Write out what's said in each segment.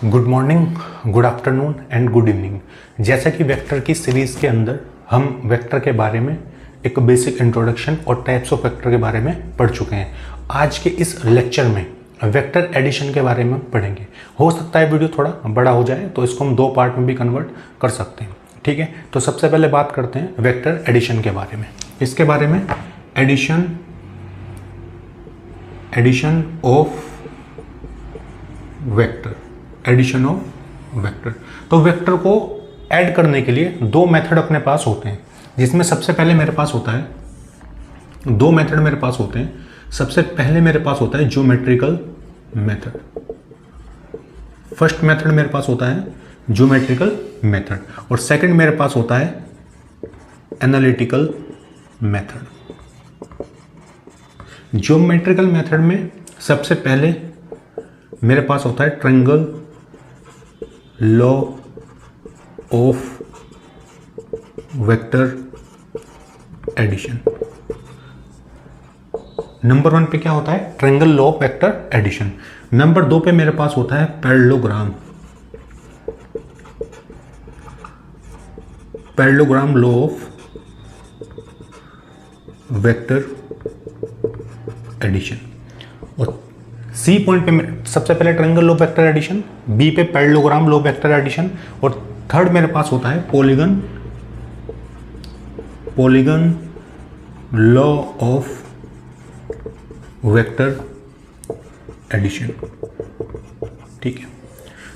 Good morning, good afternoon and good evening. जैसा कि vector की सीरीज़ के अंदर हम वेक्टर के बारे में एक बेसिक इंट्रोडक्शन और टाइप्स ऑफ वेक्टर के बारे में पढ़ चुके हैं। आज के इस लेक्चर में वेक्टर एडिशन के बारे में पढ़ेंगे। हो सकता है वीडियो थोड़ा बड़ा हो जाए तो इसको हम 2 पार्ट में भी कन्वर्ट कर सकते हैं, ठीक है। तो सबसे पहले बात करते हैं वेक्टर एडिशन के बारे में। इसके बारे में addition of vector, addition of vector. तो वेक्टर को ऐड करने के लिए 2 मेथड अपने पास होते हैं, जिसमें सबसे पहले मेरे पास होता है 2 मेथड मेरे पास होते हैं। सबसे पहले मेरे पास होता है ज्योमेट्रिकल मेथड। फर्स्ट मेथड मेरे पास होता है ज्योमेट्रिकल मेथड और सेकंड मेरे पास होता है एनालिटिकल मेथड। ज्योमेट्रिकल मेथड में सबसे पहले मेरे पास होता है triangle law of vector addition. Number 1 पे क्या होता है? Triangle law of vector addition. Number 2 पे मेरे पास होता है parallelogram law of vector addition. और सी पॉइंट पे सबसे पहले triangle law of vector addition, B पे parallelogram law of vector addition और थर्ड मेरे पास होता है polygon law of vector addition, ठीक है।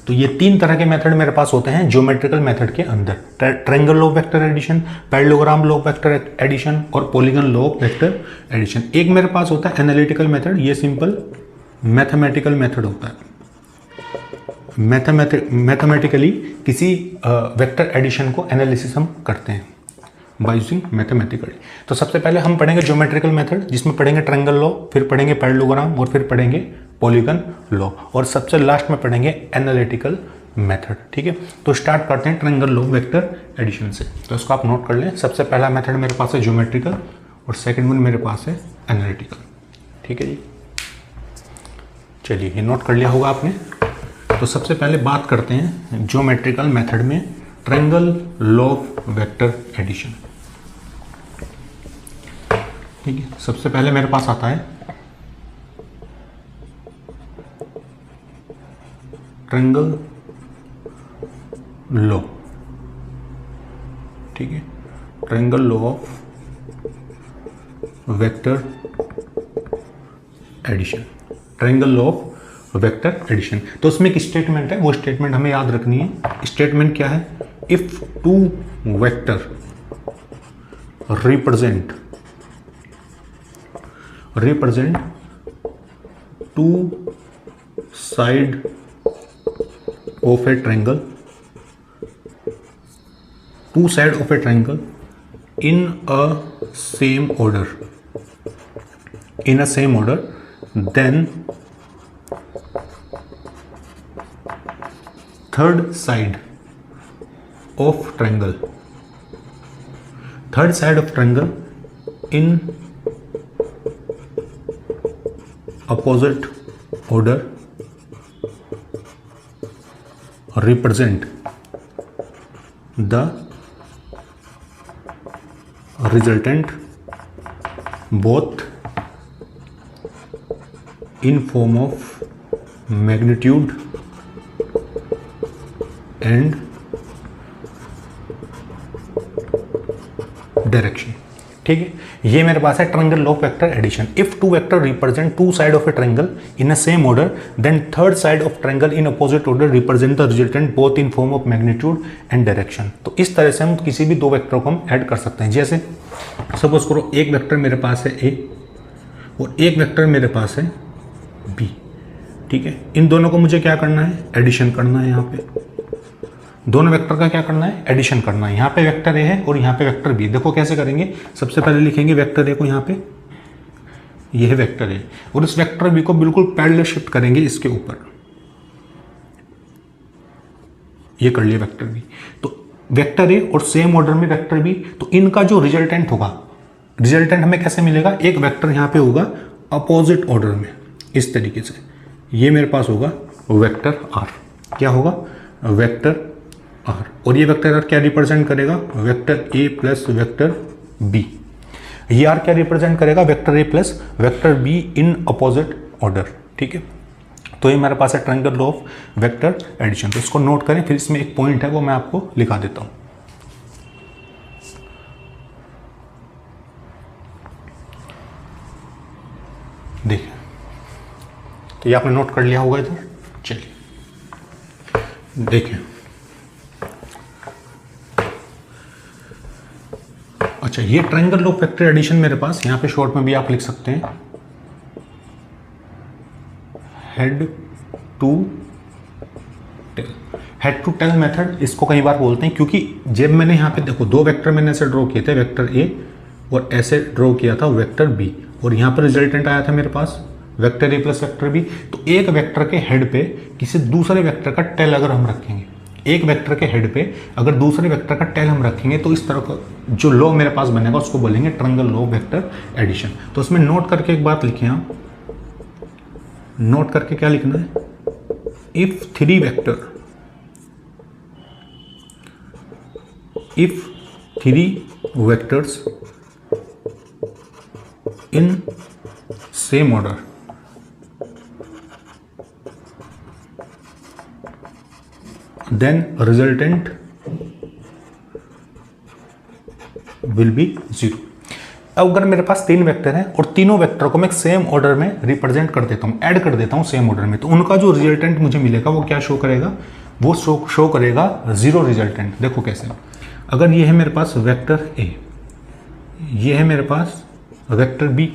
तो ये 3 तरह के मेथड मेरे पास होते हैं ज्योमेट्रिकल मेथड के अंदर। Triangle law of vector addition, parallelogram law of vector addition और polygon law of vector addition. एक मेरे पास होता है एनालिटिकल मेथड। ये सिंपल मैथमेटिकल मेथड होता है। मैथमेटिकली किसी वेक्टर एडिशन को एनालिसिस हम करते हैं बाय यूजिंग मैथमेटिकली। तो सबसे पहले हम पढ़ेंगे ज्योमेट्रिकल मेथड, जिसमें पढ़ेंगे ट्रायंगल लॉ, फिर पढ़ेंगे पैरेललोग्राम और फिर पढ़ेंगे पॉलीगन लॉ और सबसे लास्ट में पढ़ेंगे एनालिटिकल मेथड, ठीक है। तो स्टार्ट करते हैं ट्रायंगल लॉ वेक्टर एडिशन से। तो इसको आप नोट कर लें। सबसे पहला मेथड मेरे पास है ज्योमेट्रिकल और सेकेंड वन मेरे पास है एनालिटिकल, ठीक है जी। चलिए, ये नोट कर लिया होगा आपने। तो सबसे पहले बात करते हैं ज्योमेट्रिकल मेथड में triangle law of vector addition, ठीक है। सबसे पहले मेरे पास आता है ट्रायंगल लॉ, ठीक है। Triangle law of vector addition, triangle law of vector addition. तो उसमें एक स्टेटमेंट है, वो स्टेटमेंट हमें याद रखनी है। स्टेटमेंट क्या है? If 2 vector represent 2 side of a triangle, 2 side of a triangle in a same order, then third side of triangle in opposite order represent the resultant both in form of magnitude and direction, ठीक है। ये मेरे पास है triangle law of vector addition. If 2 vector represent 2 side of a triangle in a same order, then third side of triangle in opposite order represent the resultant both in form of magnitude and direction. तो इस तरह से हम किसी भी 2 vector को हम add कर सकते हैं। जैसे सपोज करो एक वेक्टर मेरे पास है ए और एक वेक्टर मेरे पास है बी, ठीक है। इन दोनों को मुझे क्या करना है? एडिशन करना है। यहाँ पे दोनों वेक्टर का क्या करना है? एडिशन करना है। यहाँ पे वेक्टर ए है और यहाँ पे वेक्टर बी। देखो कैसे करेंगे। सबसे पहले लिखेंगे वेक्टर ए को यहाँ पे, ये है वेक्टर ए, और इस वेक्टर बी को बिल्कुल पैरेलल शिफ्ट करेंगे इसके ऊपर। ये कर लिया वेक्टर बी। तो वेक्टर ए और सेम ऑर्डर में वेक्टर बी, तो इनका जो रिजल्टेंट होगा, रिजल्टेंट हमें कैसे मिलेगा, एक वेक्टर यहाँ पे होगा अपोजिट ऑर्डर में इस तरीके से, ये मेरे पास होगा वेक्टर आर, क्या होगा, वेक्टर आर, और ये वेक्टर आर क्या रिप्रेजेंट करेगा, vector A plus vector B. ये आर क्या रिप्रेजेंट करेगा, vector A plus vector B in opposite order. ठीक है, तो ये मेरे पास है triangle law of vector addition. तो इसको नोट करें, फिर इसमें एक पॉइंट है वो मैं आपको लिखा देता हूं। देखिए, तो ये आपने नोट कर लिया होगा इधर। चलिए देखें, अच्छा ये triangle law of vector addition मेरे पास यहाँ पे शॉर्ट में भी आप लिख सकते हैं, head to tail. Head to tail method इसको कई बार बोलते हैं, क्योंकि जब मैंने यहाँ पे देखो दो वेक्टर मैंने ऐसे ड्रॉ किए थे, वेक्टर ए और ऐसे ड्रॉ किया था वेक्टर बी, और यहाँ पर रिजल्टेंट आया था मेरे पास vector A plus vector B. तो एक वेक्टर के हेड पे किसी दूसरे वेक्टर का टेल अगर हम रखेंगे, एक वेक्टर के हेड पे अगर दूसरे वेक्टर का टेल हम रखेंगे, तो इस तरह का जो लॉ मेरे पास बनेगा उसको बोलेंगे triangle law of vector addition. तो उसमें नोट करके एक बात लिखें आप, नोट करके क्या लिखना है, if three vectors in same order then resultant will be 0। अब अगर मेरे पास तीन वेक्टर हैं और तीनों वेक्टर को मैं सेम ऑर्डर में रिप्रेजेंट कर देता हूं, ऐड कर देता हूं सेम ऑर्डर में, तो उनका जो रिजल्टेंट मुझे मिलेगा वो क्या शो करेगा, वो शो करेगा 0 रिजल्टेंट। देखो कैसे, अगर ये है मेरे पास वेक्टर ए, ये है मेरे पास वेक्टर बी।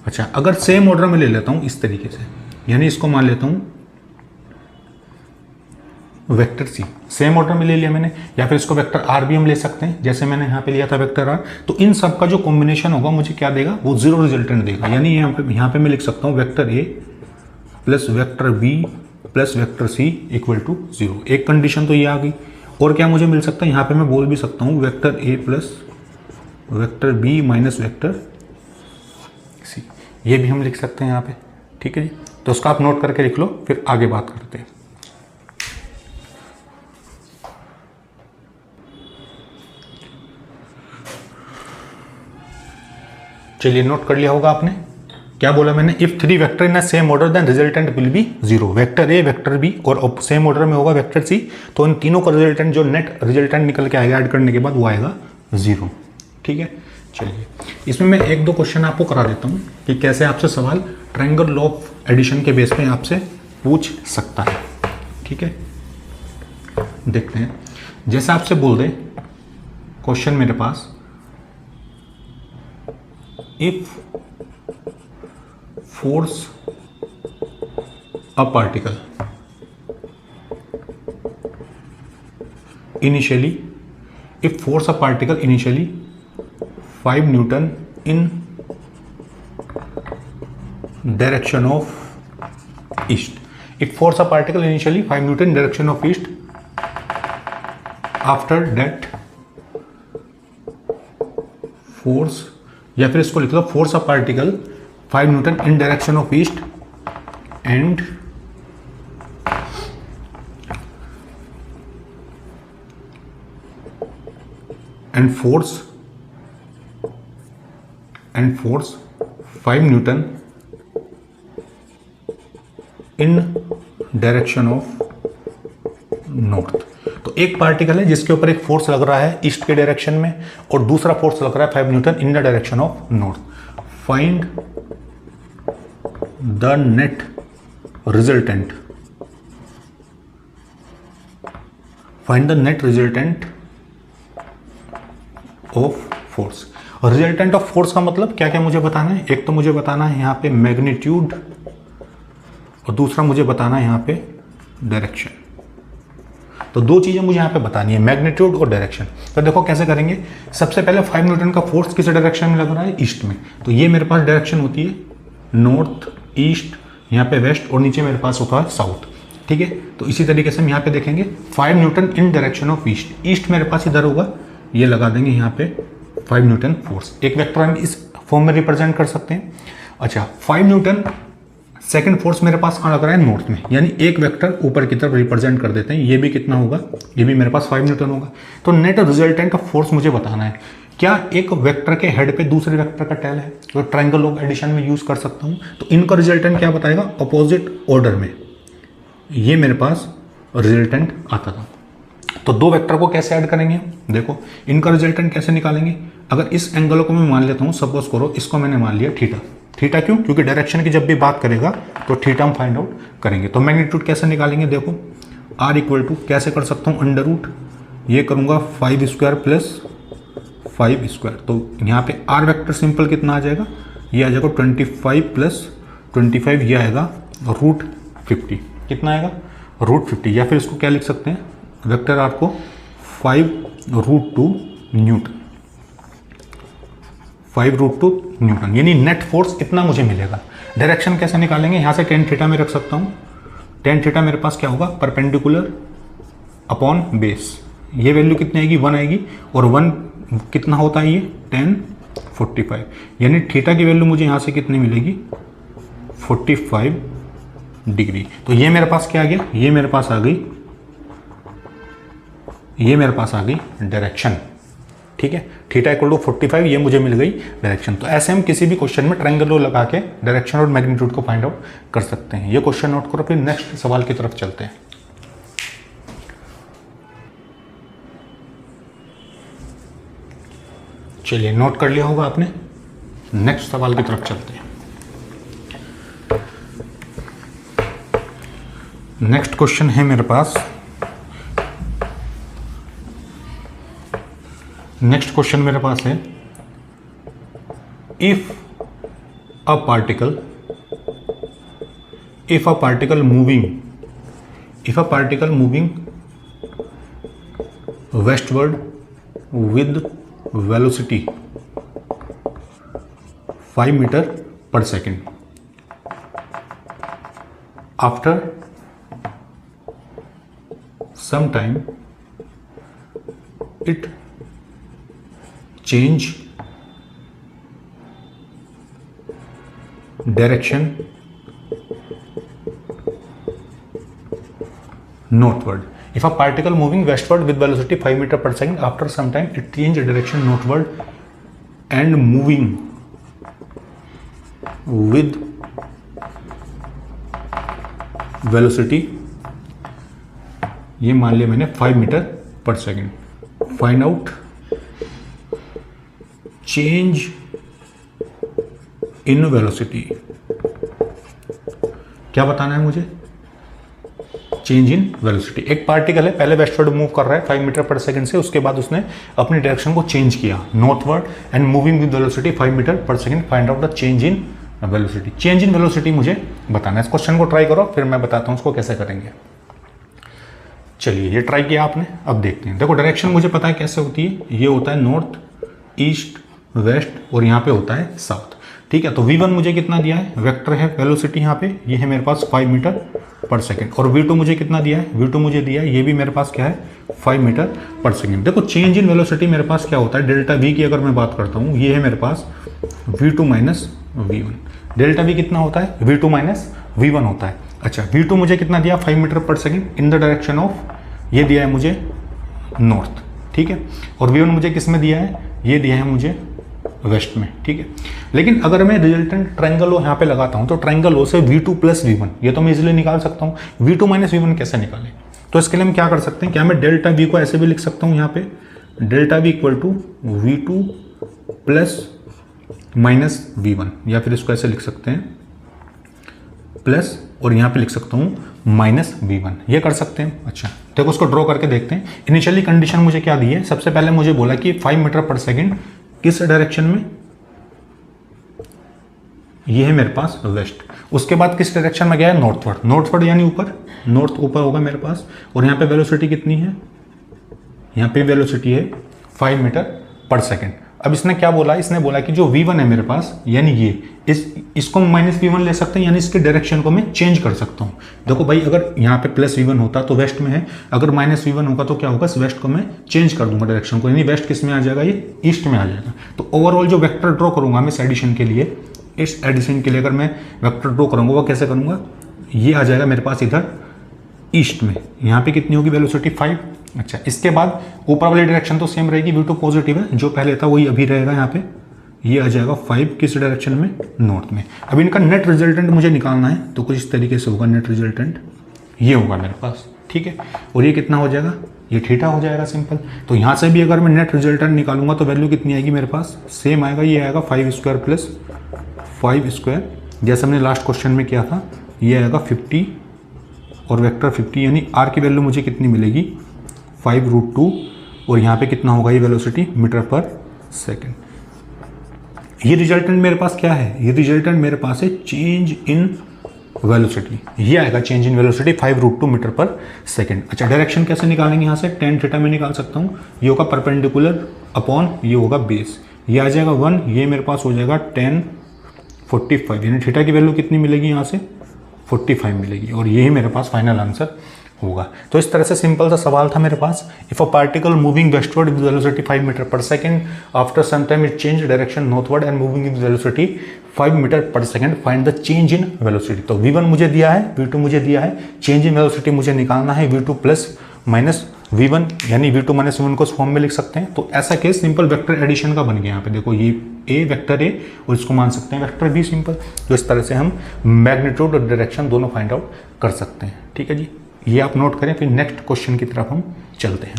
अच्छा, अगर सेम ऑर्डर में ले लेता हूं इस तरीके से, यानी इसको मान लेता हूं वेक्टर सी, सेम ऑर्डर में ले लिया मैंने, या फिर इसको वेक्टर आर भी हम ले सकते हैं, जैसे मैंने यहाँ पे लिया था वेक्टर आर। तो इन सब का जो कॉम्बिनेशन होगा मुझे क्या देगा, वो 0 रिजल्टेंट देगा। यानी यहाँ पे मैं लिख सकता हूँ vector A plus vector B plus vector C equal to 0। एक कंडीशन तो ये आ गई, और क्या मुझे मिल सकता है, यहाँ पे मैं बोल भी सकता हूँ vector A plus vector B minus vector C, ये भी हम लिख सकते हैं यहाँ पे। ठीक है जी, तो उसका आप नोट करके लिख लो, फिर आगे बात करते हैं। चलिए, नोट कर लिया होगा आपने, क्या बोला मैंने, if three vector in same order then resultant will be 0। Vector A vector B और सेम ऑर्डर में होगा वेक्टर सी, तो इन तीनों का रिजल्टेंट जो नेट रिजल्टेंट निकल के आएगा ऐड करने के बाद वो आएगा 0। ठीक है, चलिए इसमें मैं एक दो क्वेश्चन आपको करा देता हूँ कि कैसे आपसे सवाल ट्रायंगल लॉ ऑफ एडिशन के बेस पे आपसे पूछ सकता है। ठीक है, देखते हैं। जैसे आपसे बोल दे क्वेश्चन मेरे पास, if force a particle initially 5 Newton in direction of east, if force a particle initially 5 Newton in direction of east, after that force, या फिर इसको लिख लो force a particle 5 newton in direction of east and force 5 newton in direction of north. तो एक particle है जिसके ऊपर एक फोर्स लग रहा है ईस्ट के डायरेक्शन में, और दूसरा फोर्स लग रहा है 5 newton in the direction of north. Find the net resultant, find the net resultant of force. Resultant of force का मतलब क्या क्या मुझे बताना है, एक तो मुझे बताना है यहाँ पे मैग्नीट्यूड, और दूसरा मुझे बताना है यहाँ पे डायरेक्शन। तो दो चीजें मुझे यहाँ पे बतानी है, मैग्नीट्यूड और डायरेक्शन। तो देखो कैसे करेंगे, सबसे पहले 5 न्यूटन का फोर्स किस डायरेक्शन में लग रहा है, ईस्ट में। तो ये मेरे पास डायरेक्शन होती है नॉर्थ ईस्ट, यहाँ पे वेस्ट, और नीचे मेरे पास होता है साउथ। ठीक है, तो इसी तरीके से हम यहाँ पे देखेंगे 5 newton in direction of east, east मेरे पास इधर होगा, ये लगा देंगे यहाँ पे 5 न्यूटन फोर्स। एक वेक्टर हम इस फॉर्म में रिप्रेजेंट कर सकते हैं। अच्छा, 5 न्यूटन सेकंड फोर्स मेरे पास कहाँ लग रहा है, नॉर्थ में, यानी एक वेक्टर ऊपर की तरफ रिप्रेजेंट कर देते हैं। ये भी कितना होगा, ये भी मेरे पास 5 न्यूटन होगा। तो नेट रिजल्टेंट ऑफ फोर्स मुझे बताना है, क्या एक वेक्टर के हेड पे दूसरे वेक्टर का टेल है, तो ट्रायंगल ऑफ एडिशन में यूज कर सकता हूँ। तो इनका रिजल्टेंट क्या बताएगा, अपोजिट ऑर्डर में, ये मेरे पास रिजल्टेंट आता था। तो दो वेक्टर को कैसे ऐड करेंगे, देखो इनका रिजल्टेंट कैसे निकालेंगे। अगर इस एंगल को मैं मान लेता हूँ, सपोज करो इसको मैंने मान लिया थीटा। थीटा क्यों, क्योंकि डायरेक्शन की जब भी बात करेगा तो थीटा हम फाइंड आउट करेंगे। तो मैग्नीट्यूड कैसे निकालेंगे, देखो आर इक्वल टू कैसे कर सकता हूँ, अंडर रूट ये करूँगा 5 स्क्वायर प्लस 5 स्क्वायर। तो यहाँ पे आर वेक्टर सिंपल कितना आ जाएगा, ये आ जाएगा 25 प्लस 25, ये आएगा रूट 50। कितना आएगा, रूट 50। या फिर इसको क्या लिख सकते हैं, वेक्टर आर को 5√2 न्यूटन, 5√2 न्यूटन, यानी नेट फोर्स इतना मुझे मिलेगा। डायरेक्शन कैसे निकालेंगे, यहाँ से टेन थीटा में रख सकता हूँ। टेन थीटा मेरे पास क्या होगा, परपेंडिकुलर अपॉन बेस, ये वैल्यू कितनी आएगी, 1 आएगी। और 1 कितना होता है, ये 1045, यानी थीटा की वैल्यू मुझे यहाँ से कितनी मिलेगी, 45 डिग्री। तो ये मेरे पास क्या आ गया, ये मेरे पास आ गई, ये मेरे पास आ गई डायरेक्शन। ठीक है, थीटा इक्वल टू 45, ये मुझे मिल गई डायरेक्शन। तो ऐसे हम किसी भी क्वेश्चन में ट्रायंगल लो लगा के डायरेक्शन और मैग्नीट्यूड को फाइंड आउट कर सकते हैं। ये क्वेश्चन नोट करो, फिर नेक्स्ट सवाल की तरफ चलते हैं। चलिए, नोट कर लिया होगा आपने, नेक्स्ट सवाल की तरफ चलते हैं। नेक्स्ट क्वेश्चन है मेरे पास, नेक्स्ट क्वेश्चन मेरे पास है, if a particle moving westward with velocity 5 metre per second after some time it change direction northward. If a particle moving westward with velocity 5 meter per second, after some time it change direction northward and moving with velocity, ये मान लिया मैंने 5 metre per second. Find out change in velocity, क्या बताना है मुझे, change in velocity. एक particle है, पहले वेस्टवर्ड मूव कर रहा है 5 मीटर पर सेकेंड से, उसके बाद उसने अपनी डायरेक्शन को चेंज किया northward and moving with velocity 5 metre per second. Find out the change in velocity. Change in velocity मुझे बताना है। इस क्वेश्चन को ट्राई करो, फिर मैं बताता हूँ उसको कैसे करेंगे। चलिए, ये ट्राई किया आपने, अब देखते हैं। देखो डायरेक्शन मुझे पता है कैसे होती है, ये होता है नॉर्थ, ईस्ट, वेस्ट और यहाँ पे होता है साउथ। ठीक है, तो v1 मुझे कितना दिया है, वेक्टर है, वेलोसिटी यहाँ पे ये है मेरे पास 5 मीटर पर सेकेंड। और v2 मुझे कितना दिया है, v2 मुझे दिया है, ये भी मेरे पास क्या है 5 मीटर पर सेकेंड। देखो चेंज इन वेलोसिटी मेरे पास क्या होता है, डेल्टा v की अगर मैं बात करता हूँ, ये है मेरे पास v2 minus v1। Delta v कितना होता है, v2 माइनस v1 होता है। अच्छा, v2 मुझे कितना दिया, 5 metre per second in the direction of, ये दिया है मुझे नॉर्थ। ठीक है, और v1 मुझे किस में दिया है, ये दिया है मुझे वेस्ट में। ठीक है, लेकिन अगर मैं रिजल्टेंट ट्रायंगल ओ यहाँ पे लगाता हूँ, तो ट्रायंगल ओ से v2 प्लस v1, ये तो मैं इजीली निकाल सकता हूँ। v2 माइनस v1 कैसे निकालें, तो इसके लिए हम क्या कर सकते हैं, क्या मैं डेल्टा v को ऐसे भी लिख सकता हूँ, यहाँ पे delta v equal to v2 plus minus v1, या फिर इसको ऐसे लिख सकते हैं प्लस, और यहाँ पे लिख सकता हूँ माइनस v1, ये कर सकते हैं। अच्छा, देखो उसको ड्रॉ करके देखते हैं। इनिशियली कंडीशन मुझे क्या दी है, सबसे पहले मुझे बोला कि 5 मीटर पर सेकेंड किस डायरेक्शन में, ये है मेरे पास वेस्ट। उसके बाद किस डायरेक्शन में गया है, नॉर्थवर्ड। नॉर्थवर्ड यानी ऊपर, नॉर्थ ऊपर होगा मेरे पास। और यहाँ पे वेलोसिटी कितनी है, यहाँ पे वेलोसिटी है 5 मीटर पर सेकेंड। अब इसने क्या बोला, इसने बोला कि जो v1 है मेरे पास, यानी ये इसको माइनस v1 ले सकते हैं, यानी इसके डायरेक्शन को मैं चेंज कर सकता हूँ। देखो भाई, अगर यहाँ पे प्लस v1 होता तो वेस्ट में है, अगर माइनस v1 होगा तो क्या होगा, इस वेस्ट को मैं चेंज कर दूंगा डायरेक्शन को, यानी वेस्ट किस में आ जाएगा, ये ईस्ट में आ जाएगा। तो ओवरऑल जो वेक्टर ड्रॉ करूंगा मैं इस एडिशन के लिए, इस एडिशन के लिए अगर मैं वेक्टर ड्रॉ करूँगा वो कैसे करूँगा, ये आ जाएगा मेरे पास इधर ईस्ट में, यहाँ पे कितनी होगी वेलोसिटी 5। अच्छा, इसके बाद ऊपर वाली डायरेक्शन तो सेम रहेगी, v2 पॉजिटिव है, जो पहले था वही अभी रहेगा। यहाँ पे ये आ जाएगा 5 किस डायरेक्शन में, नॉर्थ में। अब इनका नेट रिजल्टेंट मुझे निकालना है, तो कुछ इस तरीके से होगा नेट रिजल्टेंट, ये होगा मेरे पास, ठीक है। और ये कितना हो जाएगा, ये थीटा हो जाएगा सिंपल। तो यहाँ से भी अगर मैं नेट रिजल्टेंट निकालूंगा तो वैल्यू कितनी आएगी मेरे पास, सेम आएगा, ये आएगा 5 स्क्वायर प्लस 5 स्क्वायर, जैसे हमने लास्ट क्वेश्चन में किया था। ये आएगा 50 और वेक्टर 50, यानी आर की वैल्यू मुझे कितनी मिलेगी 5√2, और यहाँ पे कितना होगा ये वेलोसिटी मीटर पर सेकेंड। ये रिजल्टेंट मेरे पास क्या है, ये रिजल्टेंट मेरे पास है चेंज इन वेलोसिटी, ये आएगा change in velocity 5√2 metre per second. अच्छा, डायरेक्शन कैसे निकालेंगे, यहाँ से टेन थीटा में निकाल सकता हूँ, ये होगा परपेंडिकुलर अपॉन ये होगा बेस, ये आ जाएगा 1, ये मेरे पास हो जाएगा 10/45, यानी थीटा की वैल्यू कितनी मिलेगी यहाँ से 45 मिलेगी, और यही मेरे पास फाइनल आंसर होगा। तो इस तरह से सिंपल सा सवाल था मेरे पास। If a particle moving westward with velocity 5 metre per second, after some time it change direction northward and moving with velocity 5 metre per second, find the change in velocity. तो v1 मुझे दिया है, v2 मुझे दिया है, change in velocity मुझे निकालना है, v2 प्लस माइनस v1, यानी v2 माइनस v1 को इस फॉर्म में लिख सकते हैं। तो ऐसा केस सिंपल वेक्टर एडिशन का बन गया। यहाँ पे देखो, ये a वेक्टर a और इसको मान सकते हैं वेक्टर b सिंपल। तो इस तरह से हम मैग्नीट्यूड और डायरेक्शन दोनों फाइंड आउट कर सकते हैं, ठीक है जी। ये आप नोट करें, फिर नेक्स्ट क्वेश्चन की तरफ हम चलते हैं।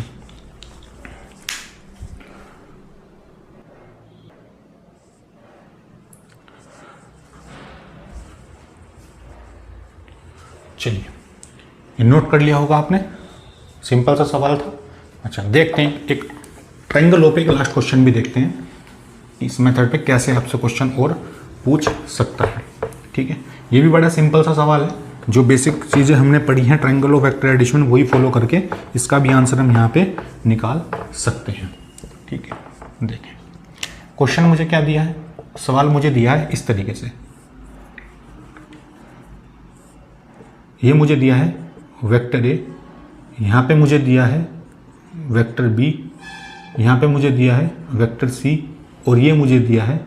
चलिए, ये नोट कर लिया होगा आपने, सिंपल सा सवाल था। अच्छा, देखते हैं एक ट्रायंगल ऑफ एक लास्ट क्वेश्चन भी देखते हैं, इस मेथड पे कैसे आपसे क्वेश्चन और पूछ सकता है, ठीक है। ये भी बड़ा सिंपल सा सवाल है, जो बेसिक चीज़ें हमने पढ़ी हैं ट्रायंगल ऑफ वेक्टर एडिशन वही फॉलो करके इसका भी आंसर हम यहाँ पे निकाल सकते हैं, ठीक है। देखें, क्वेश्चन मुझे क्या दिया है, सवाल मुझे दिया है इस तरीके से, ये मुझे दिया है वेक्टर ए, यहाँ पे मुझे दिया है वेक्टर बी, यहाँ पे मुझे दिया है वेक्टर सी, और ये मुझे दिया है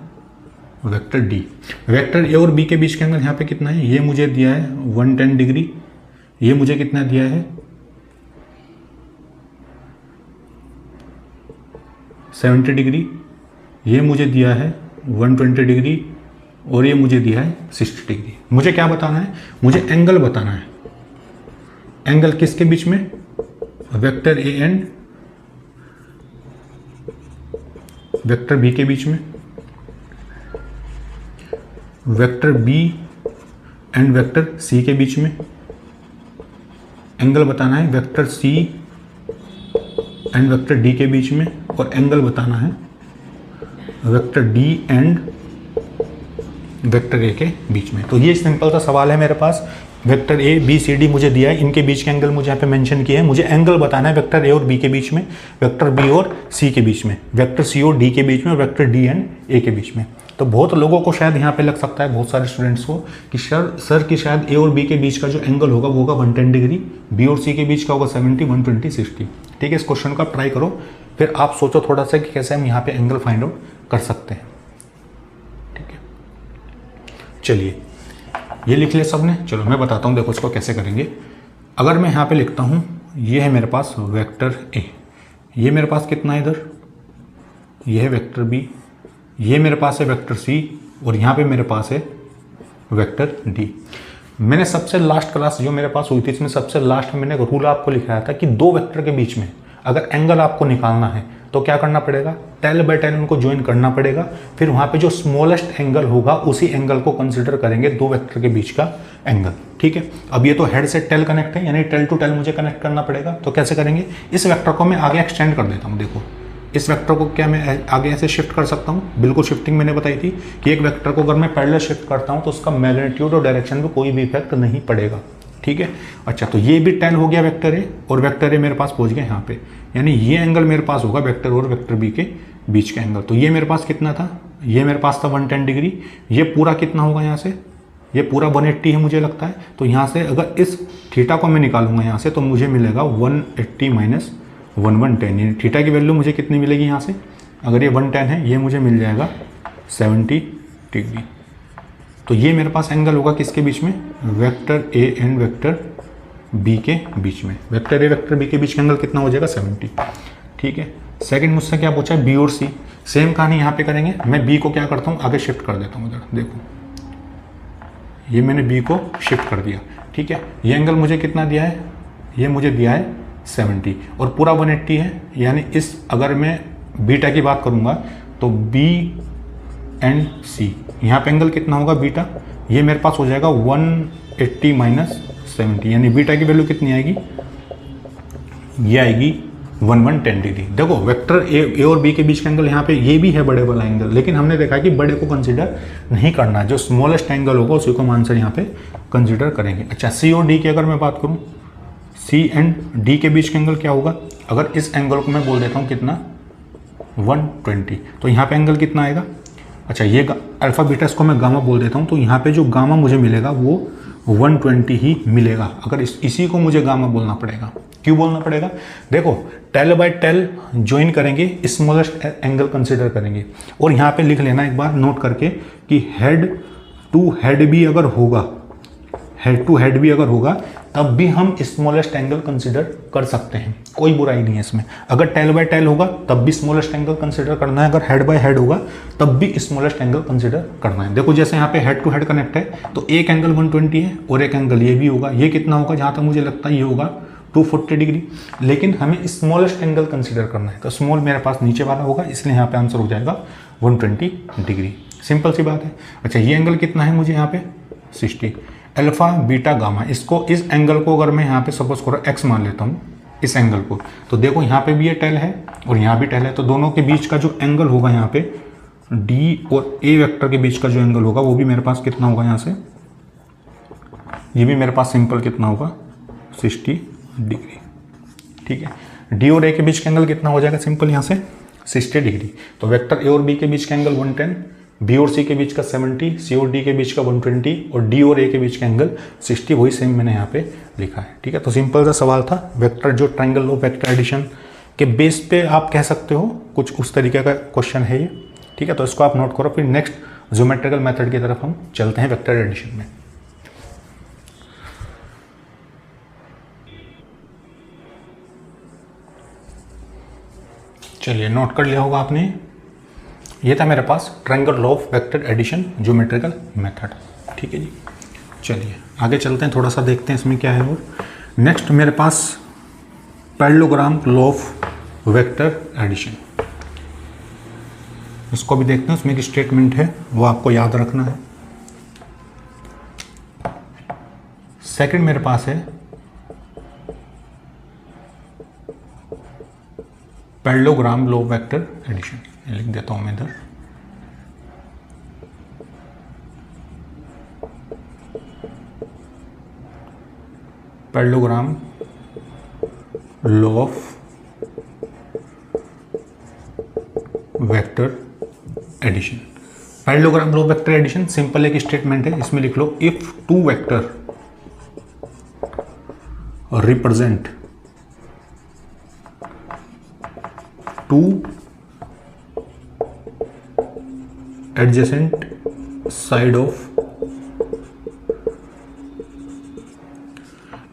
वेक्टर डी। वेक्टर ए और बी के बीच के एंगल यहाँ पे कितना है, ये मुझे दिया है 110 डिग्री, ये मुझे कितना दिया है 70 डिग्री, ये मुझे दिया है 120 डिग्री, और ये मुझे दिया है 60 डिग्री। मुझे क्या बताना है, मुझे एंगल बताना है। एंगल किसके बीच में, vector A and vector B के बीच में, vector B and vector C के बीच में। एंगल बताना है vector C and vector D के बीच में, और एंगल बताना है vector D and vector A के बीच में। तो ये सिंपल सा सवाल है मेरे पास। Vector A B C D मुझे दिया है, इनके बीच के एंगल मुझे यहाँ पे मेंशन किए हैं। मुझे एंगल बताना है वेक्टर ए और बी के बीच में, वेक्टर बी और सी के बीच में, वेक्टर सी और डी के बीच में, और वेक्टर डी एंड ए के बीच में। तो बहुत लोगों को शायद यहाँ पे लग सकता है, बहुत सारे स्टूडेंट्स को, कि सर कि शायद ए और बी के बीच का जो एंगल होगा वो होगा 110 डिग्री, बी और सी के बीच का होगा 70, 120, 60। ठीक है, इस क्वेश्चन को आप ट्राई करो, फिर आप सोचो थोड़ा सा कि कैसे हम यहाँ पे एंगल फाइंड आउट कर सकते हैं। ठीक है, चलिए ये लिख लिया सबने। चलो मैं बताता हूँ, देखो इसको कैसे करेंगे। अगर मैं यहाँ पे लिखता हूँ, ये है मेरे पास वेक्टर ए, ये मेरे पास कितना है इधर, ये है वेक्टर बी, ये मेरे पास है वेक्टर सी, और यहाँ पे मेरे पास है वेक्टर डी। मैंने सबसे लास्ट क्लास जो मेरे पास हुई थी, इसमें सबसे लास्ट में मैंने एक रूल आपको लिखाया था कि दो वेक्टर के बीच में अगर एंगल आपको निकालना है तो क्या करना पड़ेगा, टेल बाय टेल उनको ज्वाइन करना पड़ेगा। फिर वहाँ पे जो स्मॉलेस्ट एंगल होगा उसी एंगल को कंसिडर करेंगे दो वेक्टर के बीच का एंगल। ठीक है, अब ये तो हेड से टेल कनेक्ट है, यानी टेल टू टेल मुझे कनेक्ट करना पड़ेगा। तो कैसे करेंगे, इस वेक्टर को मैं आगे एक्सटेंड कर देता हूँ। देखो इस वेक्टर को क्या मैं आगे ऐसे शिफ्ट कर सकता हूँ, बिल्कुल शिफ्टिंग मैंने बताई थी कि एक वेक्टर को अगर मैं पैरेलल शिफ्ट करता हूँ तो उसका मैग्नीट्यूड और डायरेक्शन में कोई भी इफेक्ट नहीं पड़ेगा। ठीक है, अच्छा तो ये भी टेल हो गया वेक्टर ए, और वेक्टर ए मेरे पास पहुंच गया यहाँ पे, यानी ये एंगल मेरे पास होगा वेक्टर और वेक्टर बी के बीच का एंगल। तो ये मेरे पास कितना था, ये मेरे पास था 110 डिग्री, ये पूरा कितना होगा यहाँ से, ये पूरा 180 है मुझे लगता है। तो यहाँ से अगर इस थीटा को मैं निकालूंगा यहाँ से तो मुझे मिलेगा 180 माइनस 110, यानी थीटा की वैल्यू मुझे कितनी मिलेगी यहाँ से, अगर ये 110 है ये मुझे मिल जाएगा 70 डिग्री। तो ये मेरे पास एंगल होगा किसके बीच में, vector A and vector B के बीच में। वेक्टर ए वेक्टर बी के बीच का एंगल कितना हो जाएगा 70। ठीक है, सेकंड मुझसे क्या पूछा है, बी और सी। सेम कहानी यहाँ पे करेंगे। मैं बी को क्या करता हूँ, आगे शिफ्ट कर देता हूँ उधर, देखो ये मैंने बी को शिफ्ट कर दिया। ठीक है, ये एंगल मुझे कितना दिया है, ये मुझे दिया है 70 और पूरा 180 है। यानी इस अगर मैं बीटा की बात करूँगा तो बी एंड सी, यहाँ पे एंगल कितना होगा बीटा, ये मेरे पास हो जाएगा 180 माइनस 70, यानी बीटा की वैल्यू कितनी आएगी, ये आएगी 110 डिग्री। देखो वेक्टर ए और बी के बीच का एंगल यहाँ पे ये भी है बड़े वाला एंगल, लेकिन हमने देखा कि बड़े को कंसीडर नहीं करना, जो स्मॉलेस्ट एंगल होगा उसी को हम आंसर यहाँ पे कंसीडर करेंगे। अच्छा, सी और डी की अगर मैं बात करूँ, सी एंड डी के बीच का एंगल क्या होगा, अगर इस एंगल को मैं बोल देता हूँ कितना 120, तो यहाँ पे एंगल कितना आएगा। अच्छा, ये अल्फा बीटा इसको मैं गामा बोल देता हूँ, तो यहाँ पे जो गामा मुझे मिलेगा वो 120 ही मिलेगा। अगर इसी को मुझे गामा बोलना पड़ेगा, क्यों बोलना पड़ेगा, देखो टेल बाय टेल ज्वाइन करेंगे, स्मॉलेस्ट एंगल कंसीडर करेंगे। और यहाँ पे लिख लेना एक बार नोट करके कि हेड टू हेड भी अगर होगा, हेड टू हेड भी अगर होगा तब भी हम स्मॉलेस्ट एंगल कंसीडर कर सकते हैं, कोई बुराई नहीं है इसमें। अगर टेल बाय टेल होगा तब भी स्मॉलेस्ट एंगल कंसीडर करना है, अगर हेड बाय हेड होगा तब भी स्मॉलेस्ट एंगल कंसीडर करना है। देखो जैसे यहाँ पे हेड टू हेड कनेक्ट है तो एक एंगल 120 है और एक एंगल ये भी होगा, ये कितना होगा, जहाँ तक मुझे लगता है ये होगा 240 डिग्री, लेकिन हमें स्मॉलेस्ट एंगल कंसीडर करना है। तो स्मॉल मेरे पास नीचे वाला होगा, इसलिए यहाँ पे आंसर हो जाएगा 120 डिग्री। सिंपल सी बात है। अच्छा, ये एंगल कितना है मुझे यहाँ पे 60, अल्फा बीटा गामा, इसको इस एंगल को अगर मैं यहाँ पे सपोज करो x मान लेता हूँ इस एंगल को, तो देखो यहाँ पे भी ये टेल है और यहाँ भी टेल है, तो दोनों के बीच का जो एंगल होगा यहाँ पे d और a वेक्टर के बीच का जो एंगल होगा वो भी मेरे पास कितना होगा, यहाँ से ये भी मेरे पास सिंपल कितना होगा 60 डिग्री। ठीक है, d और a के बीच का एंगल कितना हो जाएगा, सिंपल यहाँ से 60 डिग्री। तो वेक्टर a और b के बीच का एंगल 110, बी और सी के बीच का 70, सी और डी के बीच का 120 और डी और ए के बीच का एंगल 60, वही सेम मैंने यहाँ पे लिखा है। ठीक है, तो सिंपल सा सवाल था। वेक्टर जो ट्रायंगल ऑफ वेक्टर एडिशन के बेस पे आप कह सकते हो, कुछ उस तरीके का क्वेश्चन है ये। ठीक है, तो इसको आप नोट करो। फिर नेक्स्ट ज्योमेट्रिकल मेथड की तरफ हम चलते हैं वेक्टर एडिशन में। चलिए, नोट कर लिया होगा आपने, ये था मेरे पास triangle law of vector addition geometrical method. ठीक है जी, चलिए आगे चलते हैं, थोड़ा सा देखते हैं इसमें क्या है। और नेक्स्ट मेरे पास parallelogram law of vector addition, इसको भी देखते हैं। उसमें एक स्टेटमेंट है वो आपको याद रखना है। सेकंड मेरे पास है parallelogram law of vector addition, लिख देता हूं मैं इधर। Parallelogram law of vector addition. Parallelogram law of vector addition simple एक स्टेटमेंट है, इसमें लिख लो if two vector represent two adjacent side of,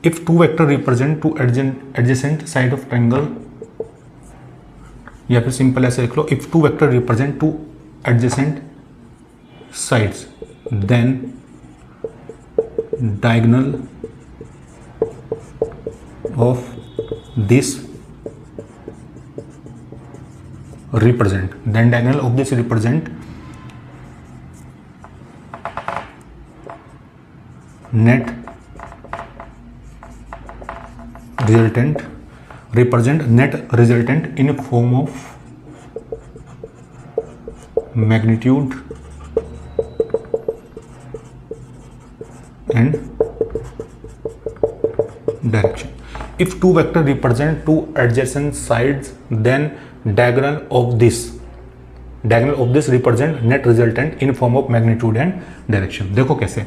if two vector represent two adjacent side of triangle, या फिर सिंपल ऐसे लिख लो if two vector represent two adjacent sides then diagonal of this represent net resultant in form of magnitude and direction. If two vector represent two adjacent sides, then diagonal of this represent net resultant in form of magnitude and direction. देखो कैसे,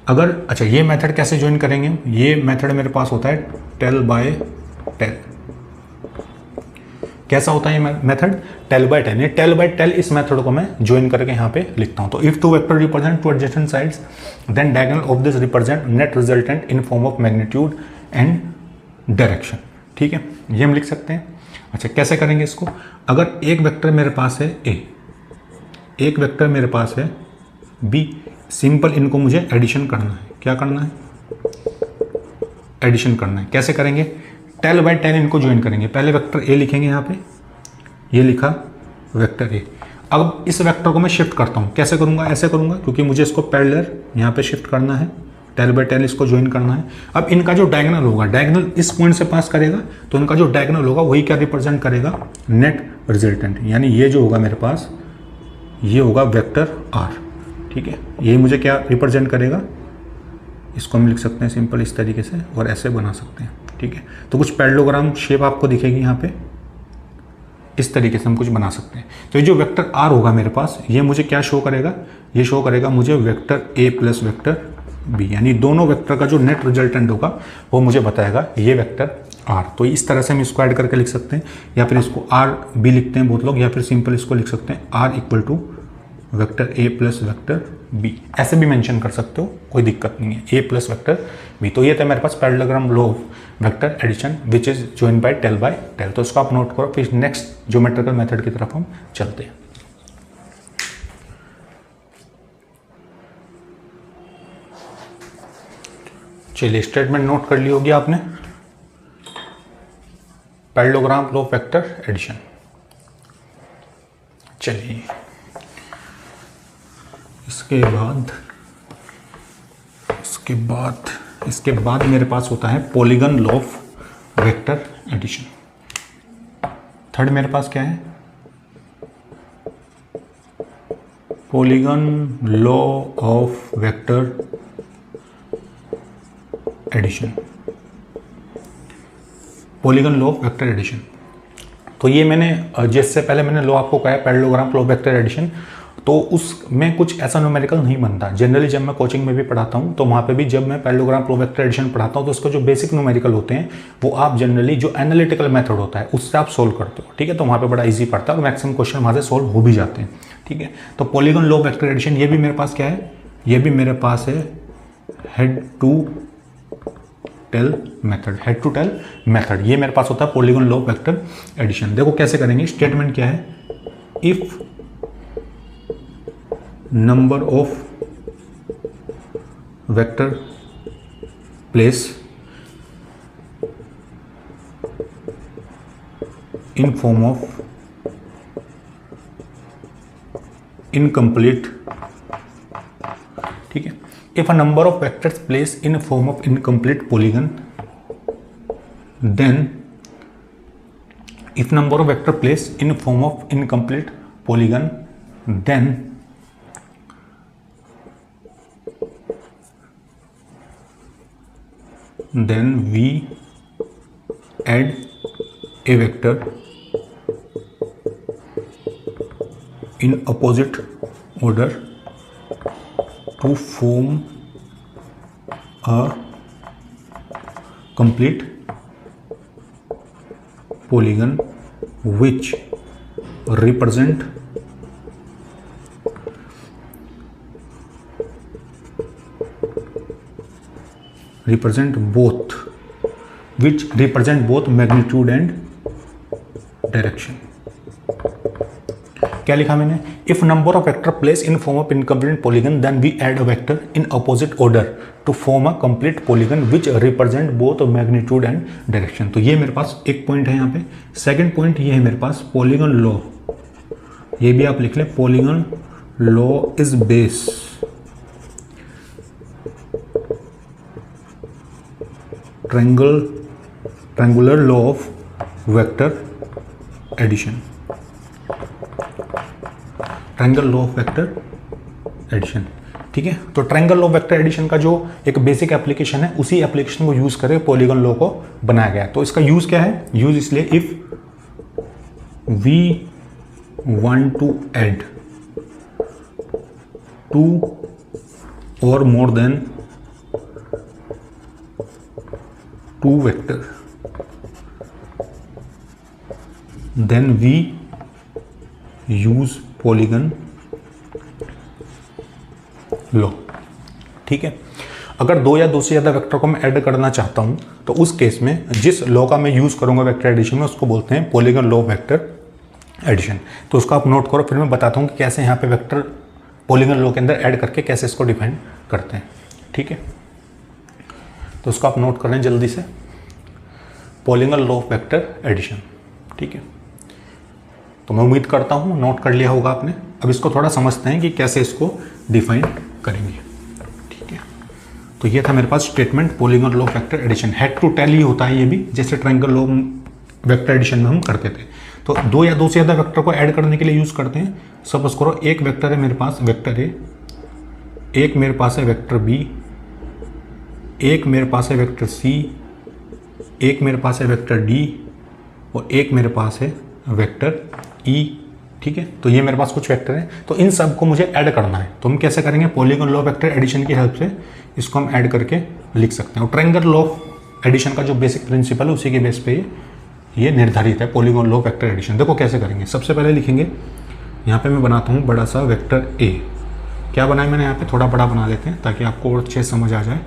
अगर अच्छा ये method कैसे join करेंगे, ये method मेरे पास होता है टेल बाय टेल। कैसा होता है ये मेथड? Tail by tail. ये टेल बाय टेल इस मेथड को मैं ज्वाइन करके यहाँ पे लिखता हूँ। तो if two vector represent two adjacent sides then diagonal of this represent net resultant in form of magnitude and direction. ठीक है, ये हम लिख सकते हैं। अच्छा, कैसे करेंगे इसको? अगर एक वेक्टर मेरे पास है ए, एक वेक्टर मेरे पास है बी, सिंपल इनको मुझे एडिशन करना है। क्या करना है? एडिशन करना है। कैसे करेंगे? टेल बाय टेल इनको ज्वाइन करेंगे। पहले वेक्टर ए लिखेंगे यहाँ पे, ये लिखा वेक्टर ए। अब इस वेक्टर को मैं शिफ्ट करता हूँ। कैसे करूँगा? ऐसे करूँगा, क्योंकि मुझे इसको पैरेलल यहाँ पे शिफ्ट करना है, टेल बाय टेल इसको ज्वाइन करना है। अब इनका जो डायगोनल होगा, डायगोनल इस पॉइंट से पास करेगा, तो इनका जो डायगोनल होगा वही क्या रिप्रेजेंट करेगा? Net resultant. यानी ये जो होगा मेरे पास, ये होगा वेक्टर आर। ठीक है, ये मुझे क्या रिप्रेजेंट करेगा? इसको हम लिख सकते हैं सिंपल इस तरीके से, और ऐसे बना सकते हैं। ठीक है, तो कुछ पैरेललोग्राम शेप आपको दिखेगी यहाँ पे, इस तरीके से हम कुछ बना सकते हैं। तो ये जो वेक्टर आर होगा मेरे पास, ये मुझे क्या शो करेगा? ये शो करेगा मुझे vector A plus vector B, यानी दोनों वेक्टर का जो नेट रिजल्टेंट होगा वो मुझे बताएगा ये वेक्टर आर। तो इस तरह से हम इसको ऐड करके लिख सकते हैं, या फिर इसको आर बी लिखते हैं बहुत लोग, या फिर सिंपल इसको लिख सकते हैं R equal to vector A plus vector B. ऐसे भी मेंशन कर सकते हो, कोई दिक्कत नहीं है, ए प्लस वेक्टर बी। तो ये था मेरे पास parallelogram law of vector addition which is join by tail. तो इसको आप नोट करो, फिर नेक्स्ट ज्योमेट्रिकल मेथड की तरफ हम चलते हैं। चलिए, स्टेटमेंट नोट कर ली होगी आपने, parallelogram law of vector addition. चलिए, इसके बाद मेरे पास होता है polygon law of vector addition. Third मेरे पास क्या है? Polygon law of vector addition. Polygon law of vector addition, तो ये मैंने जिससे पहले मैंने लॉ आपको कहा है parallelogram law of vector addition, तो उसमें कुछ ऐसा न्यूमेरिकल नहीं बनता। जनरली जब मैं कोचिंग में भी पढ़ाता हूँ, तो वहाँ पे भी जब मैं parallelogram law of vector addition पढ़ाता हूँ, तो उसको जो बेसिक न्यूमेरिकल होते हैं वो आप जनरली जो एनालिटिकल मेथड होता है उससे आप सोल्व करते हो। ठीक है, तो वहाँ पे बड़ा इजी पड़ता है और मैक्सिमम क्वेश्चन वहाँ से सोल्व हो भी जाते हैं। ठीक है, तो polygon law of vector addition, ये भी मेरे पास क्या है? ये भी मेरे पास है head to tail method. Head to tail method ये मेरे पास होता है polygon law of vector addition. देखो कैसे करेंगे, स्टेटमेंट क्या है? If number of vector place in form of incomplete, ठीक है, if a number of vectors place in form of incomplete polygon, then if number of vector placed in form of incomplete polygon, then we add a vector in opposite order to form a complete polygon which represent both magnitude and direction। क्या लिखा मैंने? If number of vector place in form of incomplete polygon then we add a vector in opposite order to form a complete polygon which represent both magnitude and direction. तो ये मेरे पास एक point है यहाँ पे। सेकंड पॉइंट ये है मेरे पास पॉलीगन लॉ, ये भी आप लिख लें, polygon law is base triangular law of vector addition. Triangle law of vector addition, ठीक है। तो triangle law of vector addition का जो एक बेसिक एप्लीकेशन है, उसी एप्लीकेशन को यूज करके पॉलीगन लॉ को बनाया गया है। तो इसका यूज क्या है? यूज इसलिए if we want to add two और more than two vector then we use polygon law. ठीक है, अगर दो या दो से ज़्यादा वेक्टर को मैं ऐड करना चाहता हूं तो उस केस में जिस लॉ का मैं यूज़ करूंगा वेक्टर एडिशन में उसको बोलते हैं पॉलीगन लॉ वेक्टर एडिशन। तो उसको आप नोट करो, फिर मैं बताता हूं कि कैसे यहाँ पे वेक्टर पॉलीगन लॉ के अंदर ऐड करके कैसे इसको डिफाइन करते हैं। ठीक है, तो उसको आप नोट कर लें जल्दी से, polygon law of vector addition. ठीक है, तो मैं उम्मीद करता हूँ नोट कर लिया होगा आपने। अब इसको थोड़ा समझते हैं कि कैसे इसको डिफाइन करेंगे। ठीक है, तो ये था मेरे पास statement polygon law of vector addition. Head to tail ही होता है ये भी, जैसे ट्रायंगल लॉ वेक्टर एडिशन में हम करते थे। तो दो या दो से ज़्यादा वेक्टर को ऐड करने के लिए यूज़ करते हैं। सपोज करो एक वेक्टर है मेरे पास वेक्टर ए, एक मेरे पास है वेक्टर बी, एक मेरे पास है वेक्टर सी, एक मेरे पास है वेक्टर डी और एक मेरे पास है वेक्टर ई। ठीक है, तो ये मेरे पास कुछ वेक्टर हैं, तो इन सब को मुझे ऐड करना है। तो हम कैसे करेंगे? पॉलीगन लॉ वेक्टर एडिशन की हेल्प से इसको हम ऐड करके लिख सकते हैं। और ट्रायंगल लॉ एडिशन का जो बेसिक प्रिंसिपल है उसी के बेस पे ये निर्धारित है पॉलीगन लॉ वेक्टर एडिशन। देखो कैसे करेंगे। सबसे पहले लिखेंगे, यहाँ पे मैं बनाता हूँ बड़ा सा वेक्टर ए। क्या बनाया मैंने यहाँ पे? थोड़ा बड़ा बना लेते हैं ताकि आपको और अच्छे समझ आ जाए।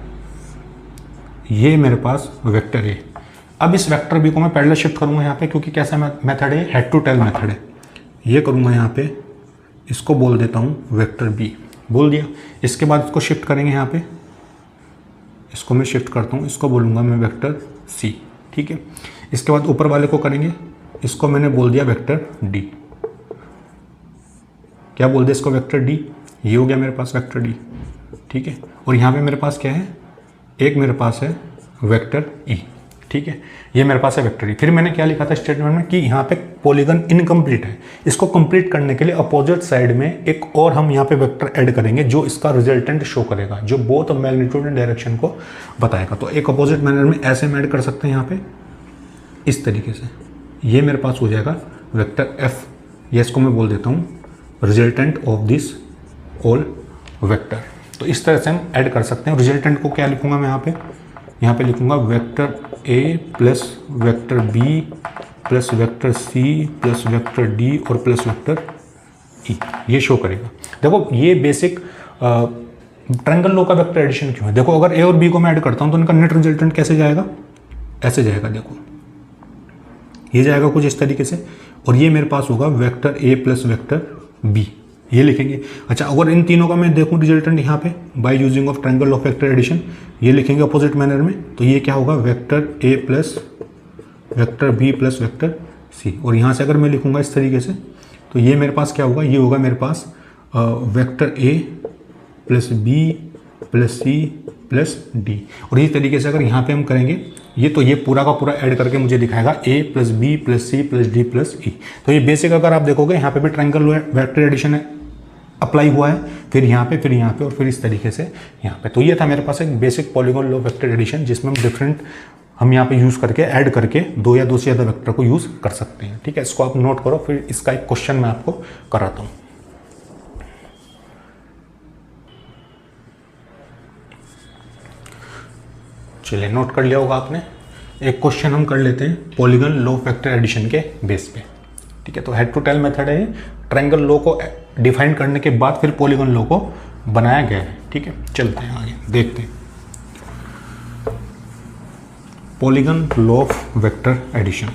ये मेरे पास वेक्टर ए। अब इस वेक्टर बी को मैं पैरेलल शिफ्ट करूँगा यहाँ पे, क्योंकि कैसा मेथड है? हेड टू टेल मेथड है। ये करूँगा यहाँ पे, इसको बोल देता हूँ वेक्टर बी, बोल दिया। इसके बाद इसको शिफ्ट करेंगे यहाँ पे, इसको मैं शिफ्ट करता हूँ, इसको बोलूँगा मैं वेक्टर सी। ठीक है, इसके बाद ऊपर वाले को करेंगे, इसको मैंने बोल दिया वेक्टर डी। क्या बोल दिया इसको? Vector D. ये हो गया मेरे पास वेक्टर डी। ठीक है, और यहाँ पे मेरे पास क्या है? एक मेरे पास है वेक्टर ई। ठीक है, ये मेरे पास है वेक्टर ई। फिर मैंने क्या लिखा था स्टेटमेंट में कि यहाँ पे पॉलीगन इनकम्प्लीट है। इसको कंप्लीट करने के लिए अपोजिट साइड में एक और हम यहाँ पे वेक्टर ऐड करेंगे जो इसका रिजल्टेंट शो करेगा, जो बोथ मैग्नीट्यूड एंड डायरेक्शन को बताएगा। तो एक अपोजिट मैनर में ऐसे हम ऐड कर सकते हैं यहाँ पे, इस तरीके से। ये मेरे पास हो जाएगा वेक्टर एफ। ये इसको मैं बोल देता हूँ resultant of this all vector. तो इस तरह से हम ऐड कर सकते हैं। रिजल्टेंट को क्या लिखूंगा मैं यहाँ पे लिखूंगा vector A plus vector B plus vector C plus vector D और प्लस वेक्टर ई। ये शो करेगा। देखो ये बेसिक ट्रायंगल लॉ का वेक्टर एडिशन क्यों है? देखो अगर ए और बी को मैं ऐड करता हूँ तो इनका नेट रिजल्टेंट कैसे जाएगा? ऐसे जाएगा। देखो ये जाएगा कुछ इस तरीके से, और ये मेरे पास होगा vector A plus vector B. ये लिखेंगे। अच्छा, अगर इन तीनों का मैं देखूं रिजल्टेंट यहाँ पे by using of triangle of vector addition, ये लिखेंगे अपोजिट मैनर में। तो ये क्या होगा? Vector A plus vector B plus vector C. और यहाँ से अगर मैं लिखूंगा इस तरीके से तो ये मेरे पास क्या होगा? ये होगा मेरे पास vector A plus B plus C plus D. और इस तरीके से अगर यहाँ पे हम करेंगे ये, तो ये पूरा का पूरा ऐड करके मुझे दिखाएगा A plus B plus C plus D plus E. तो ये बेसिक अगर आप देखोगे यहाँ पे भी ट्रायंगल वेक्टर एडिशन अप्लाई हुआ है, फिर यहाँ पे और फिर इस तरीके से यहाँ पे। तो ये था मेरे पास एक basic polygon law vector addition, जिसमें हम डिफरेंट हम यहाँ पे यूज़ करके ऐड करके दो या दो से ज़्यादा वेक्टर को यूज़ कर सकते हैं। ठीक है, इसको आप नोट करो, फिर इसका एक क्वेश्चन मैं आपको कराता हूँ। चलिए, नोट कर लिया होगा आपने। एक क्वेश्चन हम कर लेते हैं पॉलीगन लॉ वेक्टर एडिशन के बेस पे। ठीक है, तो हेड टू टेल मेथड है, ट्रायंगल लॉ को डिफाइन करने के बाद फिर पॉलीगन लॉ को बनाया गया है। ठीक है, चलते हैं आगे, देखते हैं polygon law of vector addition.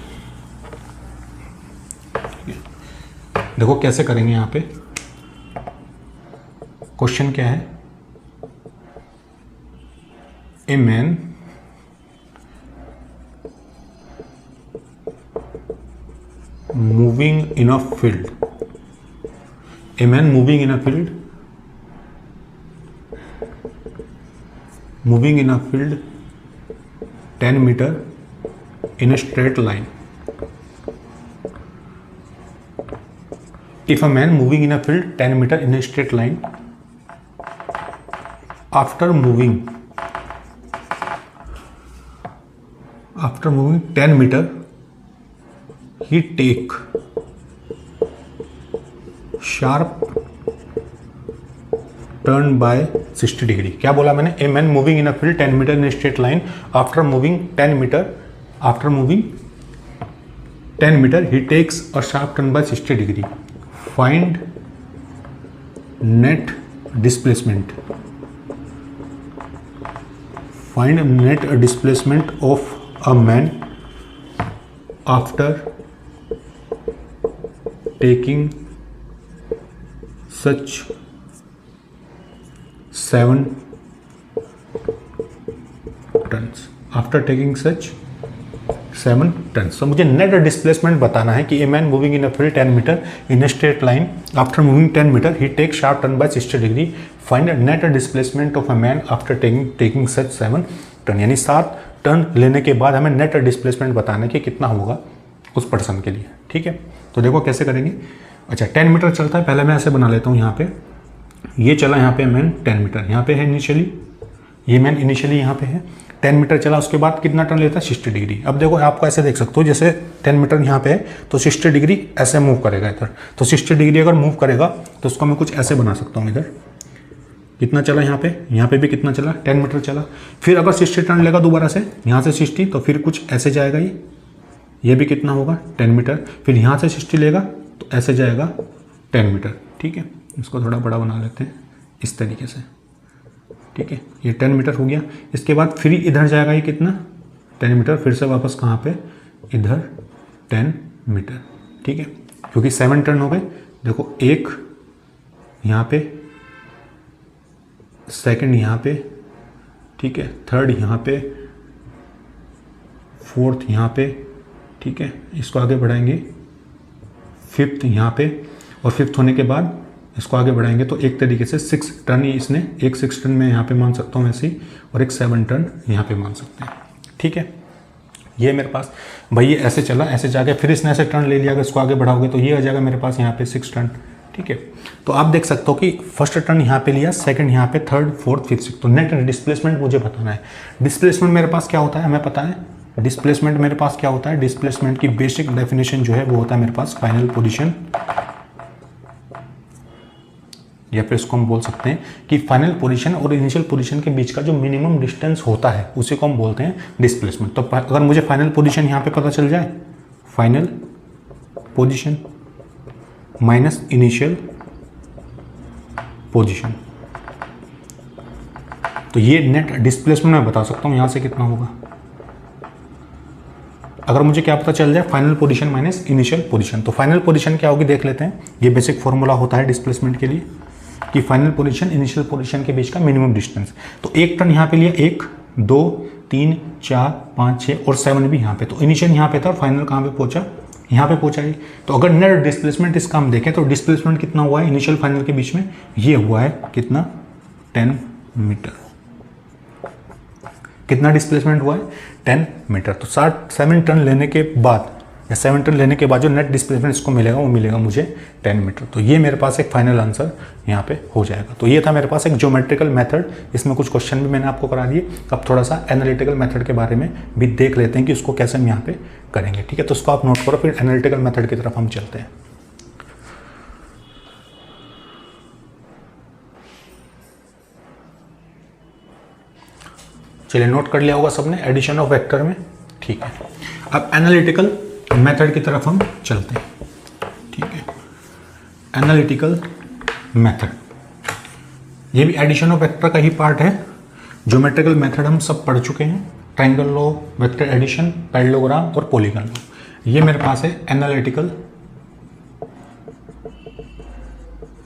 देखो कैसे करेंगे। यहाँ पे क्वेश्चन क्या है? A man moving in a field, a man moving in a field, moving in a field 10 meter in a straight line. If a man moving in a field 10 meter in a straight line, after moving 10 meter, he take sharp turn by 60 degree. क्या बोला मैंने? A man moving in a field 10 meter in a straight line, after moving 10 meter, after moving 10 meter, he takes a sharp turn by 60 degree. Find net displacement. Find net displacement of a man after taking such 7 tons. After taking such 7 tons. तो मुझे net displacement बताना है कि a man moving in a field 10 metre in a straight line after moving 10 metre he take sharp turn by 60 degree. Find net displacement of a man after taking such 7 turn. यानी 7 turn लेने के बाद हमें net displacement बताना है कि कितना होगा उस पर्सन के लिए. ठीक है, तो देखो कैसे करेंगे. अच्छा 10 मीटर चलता है, पहले मैं ऐसे बना लेता हूँ. यहाँ पे ये चला, यहाँ पे मैन 10 मीटर यहाँ पे है इनिशियली, ये मैन इनिशियली यहाँ पे है 10 मीटर चला, उसके बाद कितना टर्न लेता है 60 डिग्री. अब देखो आपको ऐसे देख सकते हो, जैसे 10 मीटर यहाँ पे है तो 60 डिग्री ऐसे मूव करेगा इधर. तो 60 डिग्री अगर मूव करेगा तो उसको मैं कुछ ऐसे बना सकता हूँ. इधर कितना चला, यहाँ पे भी कितना चला 10 मीटर चला. फिर अगर 60 टर्न लेगा दोबारा से यहाँ से 60, तो फिर कुछ ऐसे जाएगा, ये भी कितना होगा 10 मीटर. फिर यहाँ से 60 लेगा तो ऐसे जाएगा 10 मीटर. ठीक है, इसको थोड़ा बड़ा बना लेते हैं इस तरीके से. ठीक है, ये 10 मीटर हो गया. इसके बाद फिर इधर जाएगा ये कितना 10 मीटर, फिर से वापस कहाँ पे इधर 10 मीटर. ठीक है, क्योंकि 7 टर्न हो गए. देखो एक यहाँ पे, सेकंड यहाँ पे, ठीक है, थर्ड यहाँ पे, फोर्थ यहाँ पे. ठीक है, इसको आगे बढ़ाएंगे, फिफ्थ यहाँ पे, और फिफ्थ होने के बाद इसको आगे बढ़ाएंगे तो एक तरीके से 6 टर्न ही इसने, एक 6 टर्न में यहाँ पे मान सकता हूँ ऐसे ही, और एक 7 टर्न यहाँ पे मान सकते हैं. ठीक है, ये मेरे पास भाई ये ऐसे चला, ऐसे जाके फिर इसने ऐसे टर्न ले लिया. अगर इसको आगे बढ़ाओगे तो ये आ जाएगा मेरे पास यहाँ पे 6 टर्न. ठीक है, तो आप देख सकते हो कि फर्स्ट टर्न यहाँ पे लिया, सेकंड यहाँ पे, थर्ड, फोर्थ, फिफ्थ, सिक्स्थ. तो नेट डिस्प्लेसमेंट मुझे बताना है. डिस्प्लेसमेंट मेरे पास क्या होता है हमें पता है. डिस्प्लेसमेंट मेरे पास क्या होता है, डिस्प्लेसमेंट की बेसिक डेफिनेशन जो है वो होता है मेरे पास फाइनल पोजीशन, या फिर इसको हम बोल सकते हैं कि फाइनल पोजीशन और इनिशियल पोजीशन के बीच का जो मिनिमम डिस्टेंस होता है उसी को हम बोलते हैं डिस्प्लेसमेंट. तो अगर मुझे फाइनल पोजीशन यहाँ पे पता चल जाए, final position minus initial position, तो ये नेट डिस्प्लेसमेंट मैं बता सकता हूँ यहाँ से कितना होगा. अगर मुझे क्या पता चल जाए, final position minus initial position. तो फाइनल पोजीशन क्या होगी देख लेते हैं. ये बेसिक फॉर्मूला होता है डिस्प्लेसमेंट के लिए कि फाइनल पोजीशन इनिशियल पोजीशन के बीच का मिनिमम डिस्टेंस. तो एक टर्न यहाँ पे लिया, 1 2 3 4 5 6 और 7 भी यहाँ पे. तो इनिशियल यहाँ पे था और फाइनल कहाँ पे पहुंचा, यहाँ पे पहुंचा है. तो अगर नेट डिस्प्लेसमेंट इसका हम देखें तो डिस्प्लेसमेंट कितना हुआ है इनिशियल फाइनल के बीच में, ये हुआ है कितना 10 मीटर. कितना डिस्प्लेसमेंट हुआ है 10 मीटर. तो 7 टर्न लेने के बाद या 7 टर्न लेने के बाद जो नेट डिस्प्लेसमेंट इसको मिलेगा वो मिलेगा मुझे 10 मीटर. तो ये मेरे पास एक फाइनल आंसर यहाँ पे हो जाएगा. तो ये था मेरे पास एक ज्योमेट्रिकल मेथड. इसमें कुछ क्वेश्चन भी मैंने आपको करा दिए. अब थोड़ा सा एनालिटिकल मेथड के बारे में भी देख लेते हैं कि उसको कैसे हम यहाँ पे करेंगे. ठीक है, तो उसको आप नोट करो, फिर एनालिटिकल मेथड की तरफ हम चलते हैं. चलिए नोट कर लिया होगा सबने एडिशन ऑफ वेक्टर में. ठीक है, अब एनालिटिकल मेथड की तरफ हम चलते हैं. ठीक है, एनालिटिकल मेथड, ये भी एडिशन ऑफ वेक्टर का ही पार्ट है. ज्योमेट्रिकल मेथड हम सब पढ़ चुके हैं, triangle law, vector addition, parallelogram और पॉलीगन लॉ. ये मेरे पास है analytical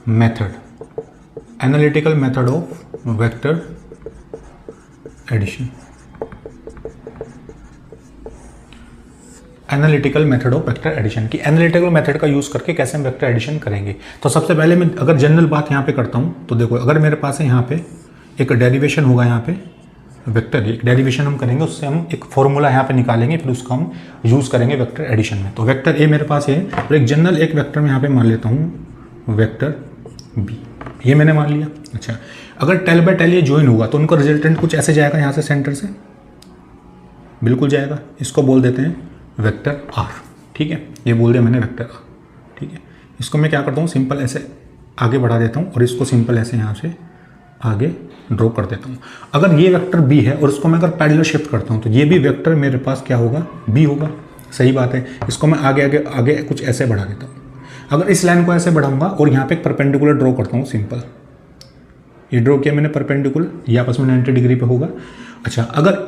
method, analytical method of vector addition, analytical method of vector addition. की एनालिटिकल मेथड का यूज करके कैसे हम वेक्टर एडिशन करेंगे. तो सबसे पहले मैं अगर जनरल बात यहाँ पे करता हूँ तो देखो, अगर मेरे पास है यहाँ पे एक डेरिवेशन होगा, यहाँ पे वेक्टर एक डेरिवेशन हम करेंगे, उससे हम एक फॉर्मूला यहाँ पे निकालेंगे, फिर उसका हम यूज करेंगे वेक्टर एडिशन में. तो वेक्टर ए मेरे पास है और एक जनरल एक वेक्टर में यहाँ पे मान लेता हूँ वेक्टर बी, ये मैंने मान लिया. अच्छा, अगर टेल बाय टेल ये ज्वाइन होगा तो उनका रिजल्टेंट कुछ ऐसे जाएगा, यहाँ से सेंटर से बिल्कुल जाएगा. इसको बोल देते हैं वेक्टर आर. ठीक है, ये बोल दिया मैंने वेक्टर आर. ठीक है, इसको मैं क्या करता हूँ, सिंपल ऐसे आगे बढ़ा देता हूँ और इसको सिंपल ऐसे यहाँ से आगे ड्रॉ कर देता हूँ. अगर ये वेक्टर बी है और इसको मैं अगर पैरेलल शिफ्ट करता हूँ तो ये भी वेक्टर मेरे पास क्या होगा, बी होगा. सही बात है। इसको मैं आगे आगे आगे कुछ ऐसे बढ़ा देता हूँ। अगर इस लाइन को ऐसे बढ़ाऊंगा और यहाँ पे एक परपेंडिकुलर ड्रॉ करता हूँ, सिंपल ये ड्रॉ किया मैंने परपेंडिकुलर, ये आपस में 90 डिग्री पे होगा। अच्छा, अगर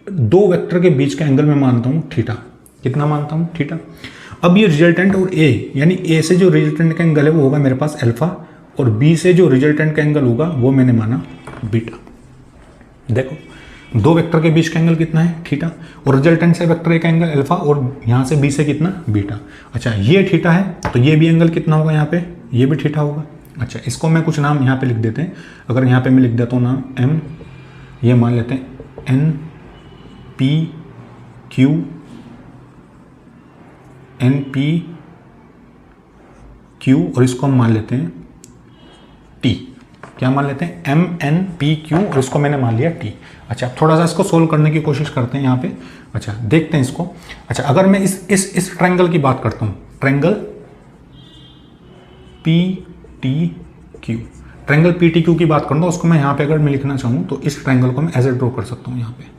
दो वेक्टर के बीच का एंगल मैं मानता हूँ थीटा, कितना मानता हूँ थीटा। अब ये रिजल्टेंट और ए, यानी ए से जो रिजल्टेंट का एंगल है वो होगा मेरे पास अल्फा, और बी से जो रिजल्टेंट का एंगल होगा वो मैंने माना बीटा। देखो दो वेक्टर के बीच का एंगल कितना है थीटा, और रिजल्टेंट से वेक्टर ए का एंगल अल्फा, और यहाँ से बी से कितना बीटा। अच्छा, ये थीटा है तो ये भी एंगल कितना होगा यहाँ पे, ये भी थीटा होगा। अच्छा, इसको मैं कुछ नाम यहाँ पे लिख देते हैं। अगर यहाँ पे मैं लिख देता हूँ नाम एम, ये मान लेते हैं N P Q, N P Q, और इसको हम मान लेते हैं टी। क्या मान लेते हैं, एम एन पी क्यू, और इसको मैंने मान लिया टी। अच्छा, थोड़ा सा इसको सोल्व करने की कोशिश करते हैं यहाँ पे। अच्छा, देखते हैं इसको। अच्छा, अगर मैं इस ट्रायंगल की बात करता हूँ, triangle P T Q, triangle P T Q की बात करूँ, उसको मैं यहाँ पे अगर मैं लिखना चाहूँ तो इस ट्रायंगल को मैं ऐसे ड्रॉ कर सकता हूँ। यहाँ पे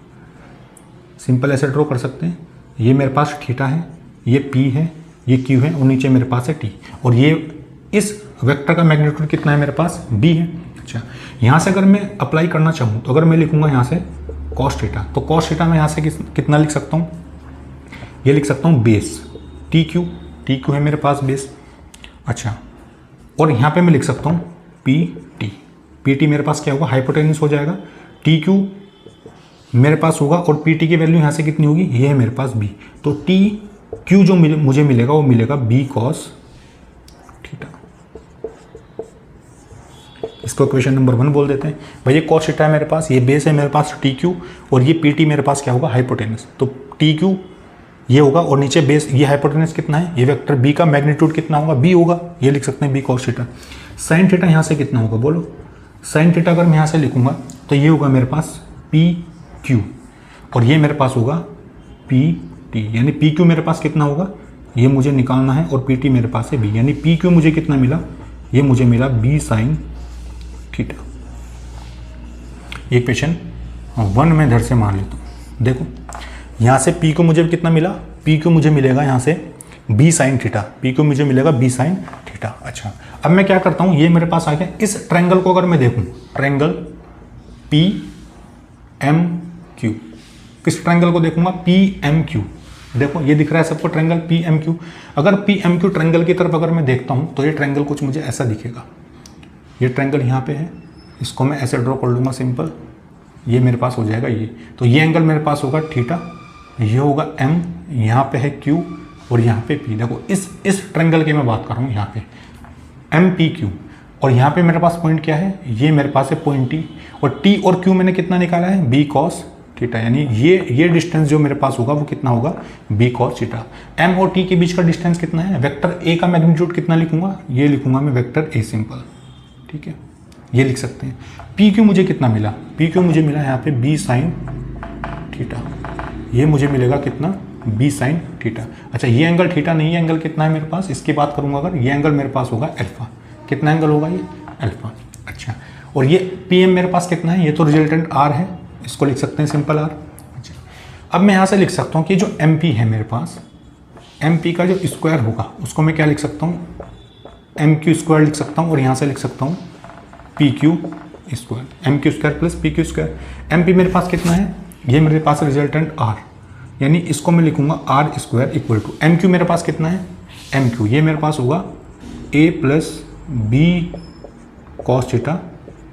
सिंपल ऐसे ड्रॉ कर सकते हैं। ये मेरे पास थीटा है, ये पी है, ये क्यू है, और नीचे मेरे पास है टी, और ये इस वेक्टर का मैग्नीट्यूड कितना है मेरे पास, बी है। अच्छा, यहाँ से अगर मैं अप्लाई करना चाहूँ तो अगर मैं लिखूंगा यहाँ से कॉस थीटा, तो कॉस थीटा मैं यहाँ से कितना लिख सकता हूँ, ये लिख सकता हूँ बेस टी क्यू है मेरे पास बेस। अच्छा, और यहाँ पे मैं लिख सकता हूँ पी टी मेरे पास क्या होगा, हाइपोटेन्यूस हो जाएगा। टी क्यू मेरे पास होगा, और पी टी की वैल्यू यहाँ से कितनी होगी, ये है मेरे पास बी, तो टी क्यू जो मुझे मिलेगा वो मिलेगा बी कॉस थीटा। इसको क्वेश्चन नंबर 1 बोल देते हैं। भाई ये कॉस थीटा है मेरे पास, ये बेस है मेरे पास टी क्यू, और ये पी टी मेरे पास क्या होगा, हाइपोटेन्यूस। तो टी क्यू ये होगा, और नीचे बेस, ये हाइपोटेन्यूस कितना है, ये वेक्टर बी का मैग्नीट्यूड कितना होगा, बी होगा, ये लिख सकते हैं B cos theta. Sine theta यहाँ से कितना होगा बोलो, साइन थीटा अगर मैं यहाँ से लिखूंगा तो ये होगा मेरे पास पी क्यू, और ये मेरे पास होगा पी टी, यानी पी क्यू मेरे पास कितना होगा, ये मुझे निकालना है, और पी टी मेरे पास है बी, यानी पी क्यू मुझे कितना मिला, ये मुझे मिला बी साइन थीटा। ये क्वेश्चन 1 में इधर से मान लेता हूँ। देखो यहाँ से पी को मुझे कितना मिला, पी क्यू मुझे मिलेगा यहाँ से B sine theta, P Q मुझे मिलेगा बी साइन थीटा। अच्छा, अब मैं क्या करता हूँ, ये मेरे पास आ गया। इस ट्रायंगल को अगर मैं देखूँ, ट्रायंगल पी एम क्यू, किस ट्रायंगल को देखूंगा, पी एम क्यू। देखो ये दिख रहा है सबको ट्रायंगल पी एम क्यू। अगर पी एम क्यू ट्रायंगल की तरफ अगर मैं देखता हूँ तो ये ट्रायंगल कुछ मुझे ऐसा दिखेगा। ये ट्रायंगल यहाँ पे है, इसको मैं ऐसे ड्रॉ कर लूँगा सिंपल, ये मेरे पास हो जाएगा ये। तो ये एंगल मेरे पास होगा थीटा, ये होगा एम, यहाँ पे है क्यू, और यहाँ पे पी। देखो इस ट्रायंगल की मैं बात कर रहा हूँ, यहाँ पे एम पी क्यू, और यहाँ पे मेरे पास पॉइंट क्या है, ये मेरे पास है पॉइंट टी, और टी और क्यू मैंने कितना निकाला है, बी कॉस थीटा, यानी ये डिस्टेंस जो मेरे पास होगा वो कितना होगा, बी कॉस थीटा। एम और टी के बीच का डिस्टेंस कितना है, वेक्टर ए का मैग्नीट्यूड कितना लिखूंगा, ये लिखूंगा मैं वेक्टर ए सिंपल, ठीक है, ये लिख सकते हैं। पी क्यू मुझे कितना मिला, पी क्यू मुझे मिला यहाँ पे बी साइन थीटा, ये मुझे मिलेगा कितना, बी साइन थीटा। अच्छा, ये एंगल थीटा नहीं है, एंगल कितना है मेरे पास, इसकी बात करूंगा अगर, ये एंगल मेरे पास होगा अल्फा। कितना एंगल होगा ये, अल्फा। अच्छा, और ये पी एम मेरे पास कितना है, ये तो रिजल्टेंट आर है, इसको लिख सकते हैं सिंपल आर। अच्छा, अब मैं यहाँ से लिख सकता हूँ कि जो एम पी है मेरे पास, एम पी का जो स्क्वायर होगा उसको मैं क्या लिख सकता हूँ, एम क्यू स्क्वायर लिख सकता हूँ, और यहाँ से लिख सकता हूँ P Q square, M Q square plus P Q square. M P मेरे पास कितना है, ये मेरे पास रिजल्टेंट आर, यानी इसको मैं लिखूंगा R square equal to M Q मेरे पास कितना है, एम क्यू ये मेरे पास होगा A plus B cos theta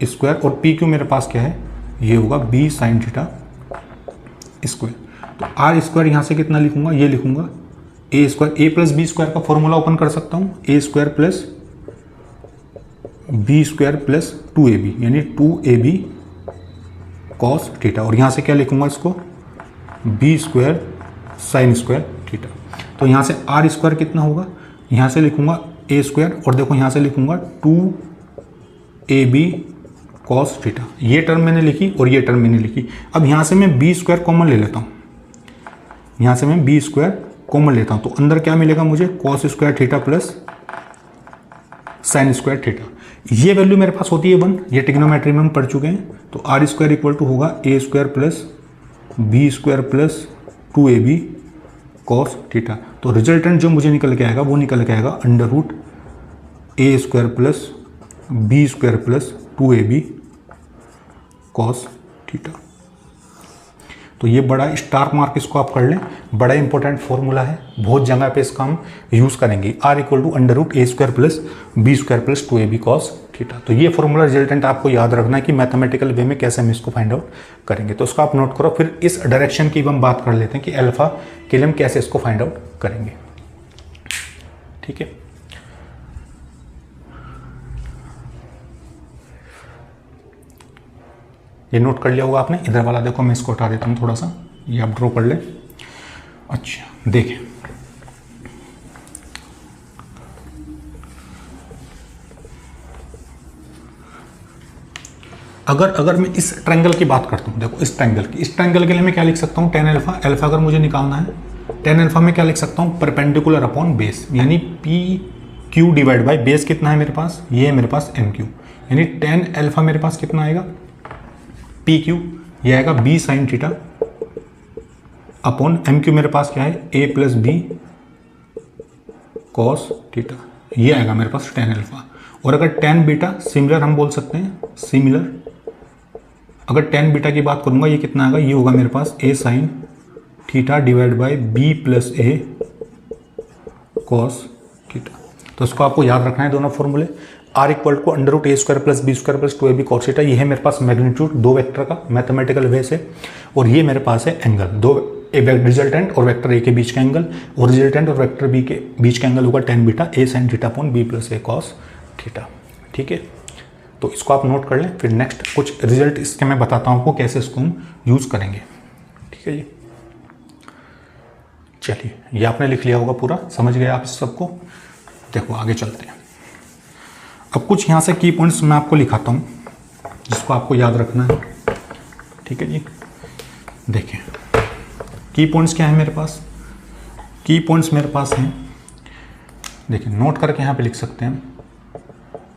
square, और पी क्यू मेरे पास क्या है, ये होगा बी साइन थीटा स्क्वायर। तो आर स्क्वायर यहाँ से कितना लिखूंगा, ये लिखूंगा A square, A plus B square का फॉर्मूला ओपन कर सकता हूँ, A square plus B square plus 2ab, यानी 2ab कॉस थीटा, और यहाँ से क्या लिखूंगा इसको, B square sine square theta. तो यहाँ से आर स्क्वायर कितना होगा, यहाँ से लिखूंगा ए स्क्वायर, और देखो यहाँ से लिखूंगा 2ab कॉस थीटा। ये टर्म मैंने लिखी और ये टर्म मैंने लिखी। अब यहाँ से मैं बी स्क्वायर कॉमन ले लेता हूँ, यहाँ से मैं बी स्क्वायर कॉमन लेता हूँ, तो अंदर क्या मिलेगा मुझे, cos square theta plus sign square theta. ये वैल्यू मेरे पास होती है 1, ये ट्रिग्नोमेट्री में हम पढ़ चुके हैं। तो आर स्क्वायर इक्वल टू होगा A square plus B square plus 2ab cos theta. तो रिजल्टेंट जो मुझे निकल के आएगा वो निकल के आएगा under root A square plus B square plus 2ab cos theta. तो ये बड़ा स्टार मार्क इसको आप कर लें, बड़ा इंपॉर्टेंट फॉर्मूला है, बहुत जगह पे इसका हम यूज़ करेंगे। r equal to under root A square plus B square plus 2ab cos theta. तो ये फॉर्मूला रिजल्टेंट आपको याद रखना है कि मैथमेटिकल वे में कैसे हम इसको फाइंड आउट करेंगे। तो उसको आप नोट करो। फिर इस डायरेक्शन की हम बात कर लेते हैं कि अल्फा के लिए हम कैसे इसको फाइंड आउट करेंगे। ठीक है, ये नोट कर लिया होगा आपने। इधर वाला देखो, मैं इसको हटा देता हूँ थोड़ा सा, ये आप ड्रॉ कर ले। अच्छा देखें, अगर मैं इस ट्रायंगल की बात करता हूँ, देखो इस ट्रायंगल के लिए मैं क्या लिख सकता हूँ, टेन अल्फा। अल्फा अगर मुझे निकालना है, टेन अल्फा में क्या लिख सकता हूँ, परपेंडिकुलर अपॉन बेस, यानी P Q divide by base कितना है मेरे पास, ये है मेरे पास एम क्यू, यानी टेन अल्फा मेरे पास कितना आएगा, पी क्यू, ये आएगा B sine theta upon M Q मेरे पास क्या है, A plus B cos theta, ये आएगा मेरे पास टेन अल्फा। और अगर टेन बीटा सिमिलर हम बोल सकते हैं, सिमिलर अगर टेन बीटा की बात करूंगा, ये कितना आएगा, ये होगा मेरे पास A sine theta divide by B plus A cos theta. तो इसको आपको याद रखना है दोनों फॉर्मूले। R equal to under root A square plus B square plus 2ab cos theta, ये है मेरे पास मैग्नीट्यूड दो वेक्टर का मैथमेटिकल वे से, और ये मेरे पास है एंगल, दो रिजल्टेंट और वेक्टर ए के बीच का एंगल, और रिजल्टेंट और वेक्टर बी के बीच का एंगल होगा tan beta A sine theta upon B plus A cos theta. ठीक है, तो इसको आप नोट कर लें। फिर नेक्स्ट कुछ रिजल्ट इसके मैं बताता हूँ आपको कैसे इसको हम यूज़ करेंगे। ठीक है जी, चलिए ये आपने लिख लिया होगा पूरा, समझ गए आप इस सबको। देखो आगे चलते हैं। अब कुछ यहाँ से की पॉइंट्स मैं आपको लिखाता हूँ जिसको आपको याद रखना है। ठीक है जी, देखें की पॉइंट्स क्या है मेरे पास, की पॉइंट्स मेरे पास हैं, देखिए नोट करके यहाँ पे लिख सकते हैं।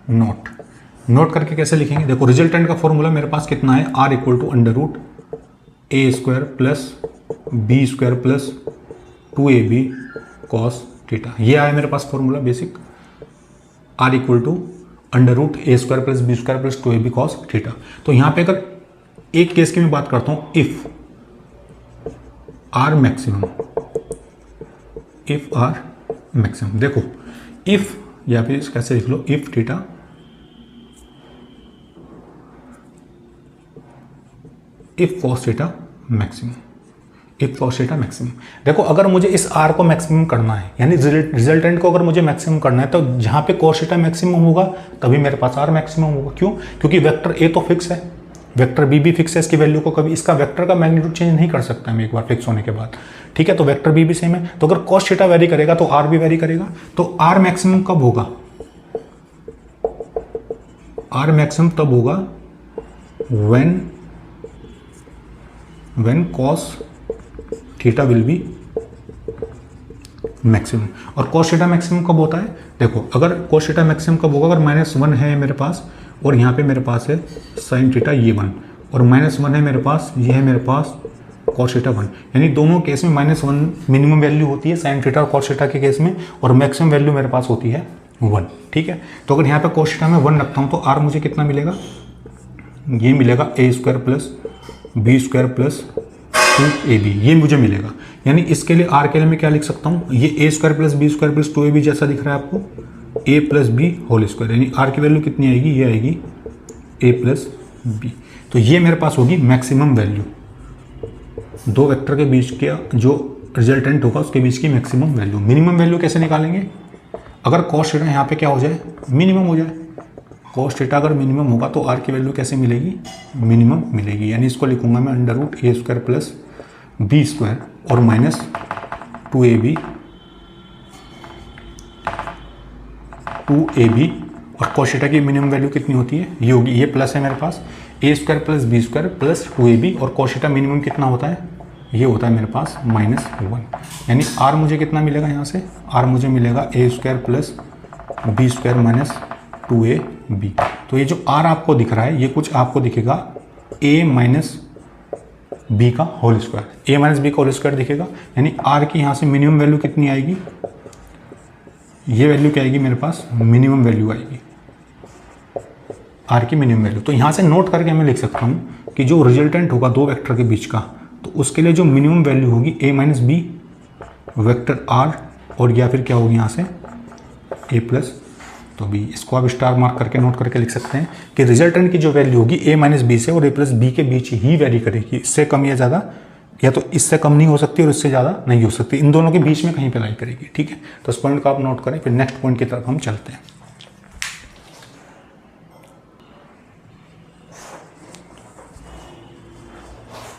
नोट करके कैसे लिखेंगे, देखो रिजल्टेंट का फॉर्मूला मेरे पास कितना है, R equal to under root A square plus B square plus 2ab cos theta, ये आया मेरे पास formula basic, R equal to under root A square plus B square plus 2ab cos theta. तो यहाँ पे अगर एक केस की मैं बात करता हूँ, इफ आर मैक्सिमम, देखो इफ, या फिर कैसे लिख लो, if theta if cos theta maximum, if cos theta maximum. देखो अगर मुझे इस आर को मैक्सिमम करना है, यानी रिजल्टेंट को अगर मुझे मैक्सिमम करना है, तो जहां पे कॉस थीटा मैक्सिमम होगा तभी मेरे पास आर मैक्सिमम होगा। क्यों? क्योंकि वेक्टर ए तो फिक्स है, वेक्टर बी भी फिक्स है, इसकी वैल्यू को कभी इसका वेक्टर का मैग्नीट्यूड चेंज नहीं कर सकता मैं एक बार फिक्स होने के बाद। ठीक है, तो वेक्टर बी भी सेम है, तो अगर कॉस थीटा वेरी करेगा तो आर भी वेरी करेगा। तो आर मैक्सिमम कब होगा, आर मैक्सिमम तब होगा when cos theta will be maximum. और cos थीटा मैक्सिमम कब होता है, देखो अगर cos थीटा मैक्सिमम कब होगा, अगर -1 है मेरे पास और यहाँ पे मेरे पास है sin थीटा ये 1, और -1 है मेरे पास, ये है मेरे पास cos थीटा 1, यानी दोनों केस में -1 मिनिमम वैल्यू होती है sin थीटा और cos थीटा के केस में, और मैक्सिमम वैल्यू मेरे पास होती है 1। ठीक है, तो अगर यहाँ पे cos थीटा में 1 रखता हूँ तो r मुझे कितना मिलेगा, ये मिलेगा A square plus B square plus 2ab, ये मुझे मिलेगा। यानी इसके लिए r के लिए मैं क्या लिख सकता हूँ, ये A square plus B square plus 2ab जैसा दिख रहा है आपको, a plus B whole square, यानी r की वैल्यू कितनी आएगी, ये आएगी a प्लस बी। तो ये मेरे पास होगी मैक्सिमम वैल्यू, दो वेक्टर के बीच के जो रिजल्टेंट होगा उसके बीच की मैक्सिमम वैल्यू। मिनिमम वैल्यू कैसे निकालेंगे, अगर कॉस थीटा यहाँ पे क्या हो जाए, मिनिमम हो जाए, कॉस थीटा अगर मिनिमम होगा तो आर की वैल्यू कैसे मिलेगी, मिनिमम मिलेगी। यानी इसको लिखूंगा मैं under root A square plus B square और माइनस 2ab और कॉस थीटा की मिनिमम वैल्यू कितनी होती है, ये होगी, ये प्लस है मेरे पास A square plus B square plus 2ab, और कॉस थीटा मिनिमम कितना होता है, ये होता है मेरे पास -1। यानी आर मुझे कितना मिलेगा, यहाँ से आर मुझे मिलेगा A square plus B square minus 2ab। तो ये जो r आपको दिख रहा है, ये कुछ आपको दिखेगा a माइनस बी का होल स्क्वायर, ए माइनस बी का होल स्क्वायर दिखेगा, यानी आर की यहाँ से मिनिमम वैल्यू कितनी आएगी, ये वैल्यू क्या आएगी मेरे पास, मिनिमम वैल्यू आएगी, आर की मिनिमम वैल्यू। तो यहाँ से नोट करके मैं लिख सकता हूँ कि जो रिजल्टेंट होगा दो वेक्टर के बीच का, तो उसके लिए जो मिनिमम वैल्यू होगी ए माइनस बी वेक्टर आर, और या फिर क्या होगी यहाँ से ए प्लस तो बी। इसको आप स्टार मार्क करके नोट करके लिख सकते हैं कि रिजल्टेंट की जो वैल्यू होगी ए माइनस बी से और ए प्लस बी के बीच ही वेरी करेगी, इससे कम या ज़्यादा, या तो इससे कम नहीं हो सकती और इससे ज़्यादा नहीं हो सकती, इन दोनों के बीच में कहीं पे लाई करेगी। ठीक है, तो इस पॉइंट को आप नोट करें, फिर नेक्स्ट पॉइंट की तरफ हम चलते हैं।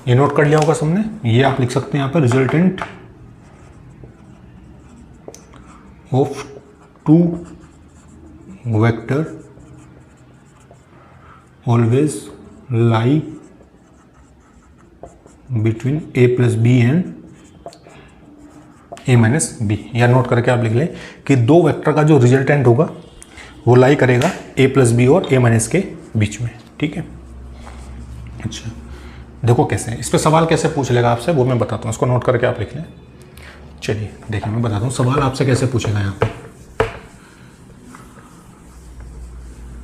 ये नोट कर लिया होगा सबने, ये आप लिख सकते हैं यहाँ पर resultant of two vector always lie between A plus B and A minus B. या नोट करके आप लिख लें कि दो वेक्टर का जो रिजल्टेंट होगा वो लाई करेगा ए प्लस बी और ए माइनस के बीच में। ठीक है, अच्छा देखो कैसे है, इस पर सवाल कैसे पूछ लेगा आपसे वो मैं बताता हूँ, इसको नोट करके आप लिख लें। चलिए देखिए मैं बताता हूँ सवाल आपसे कैसे पूछेगा। यहाँ पे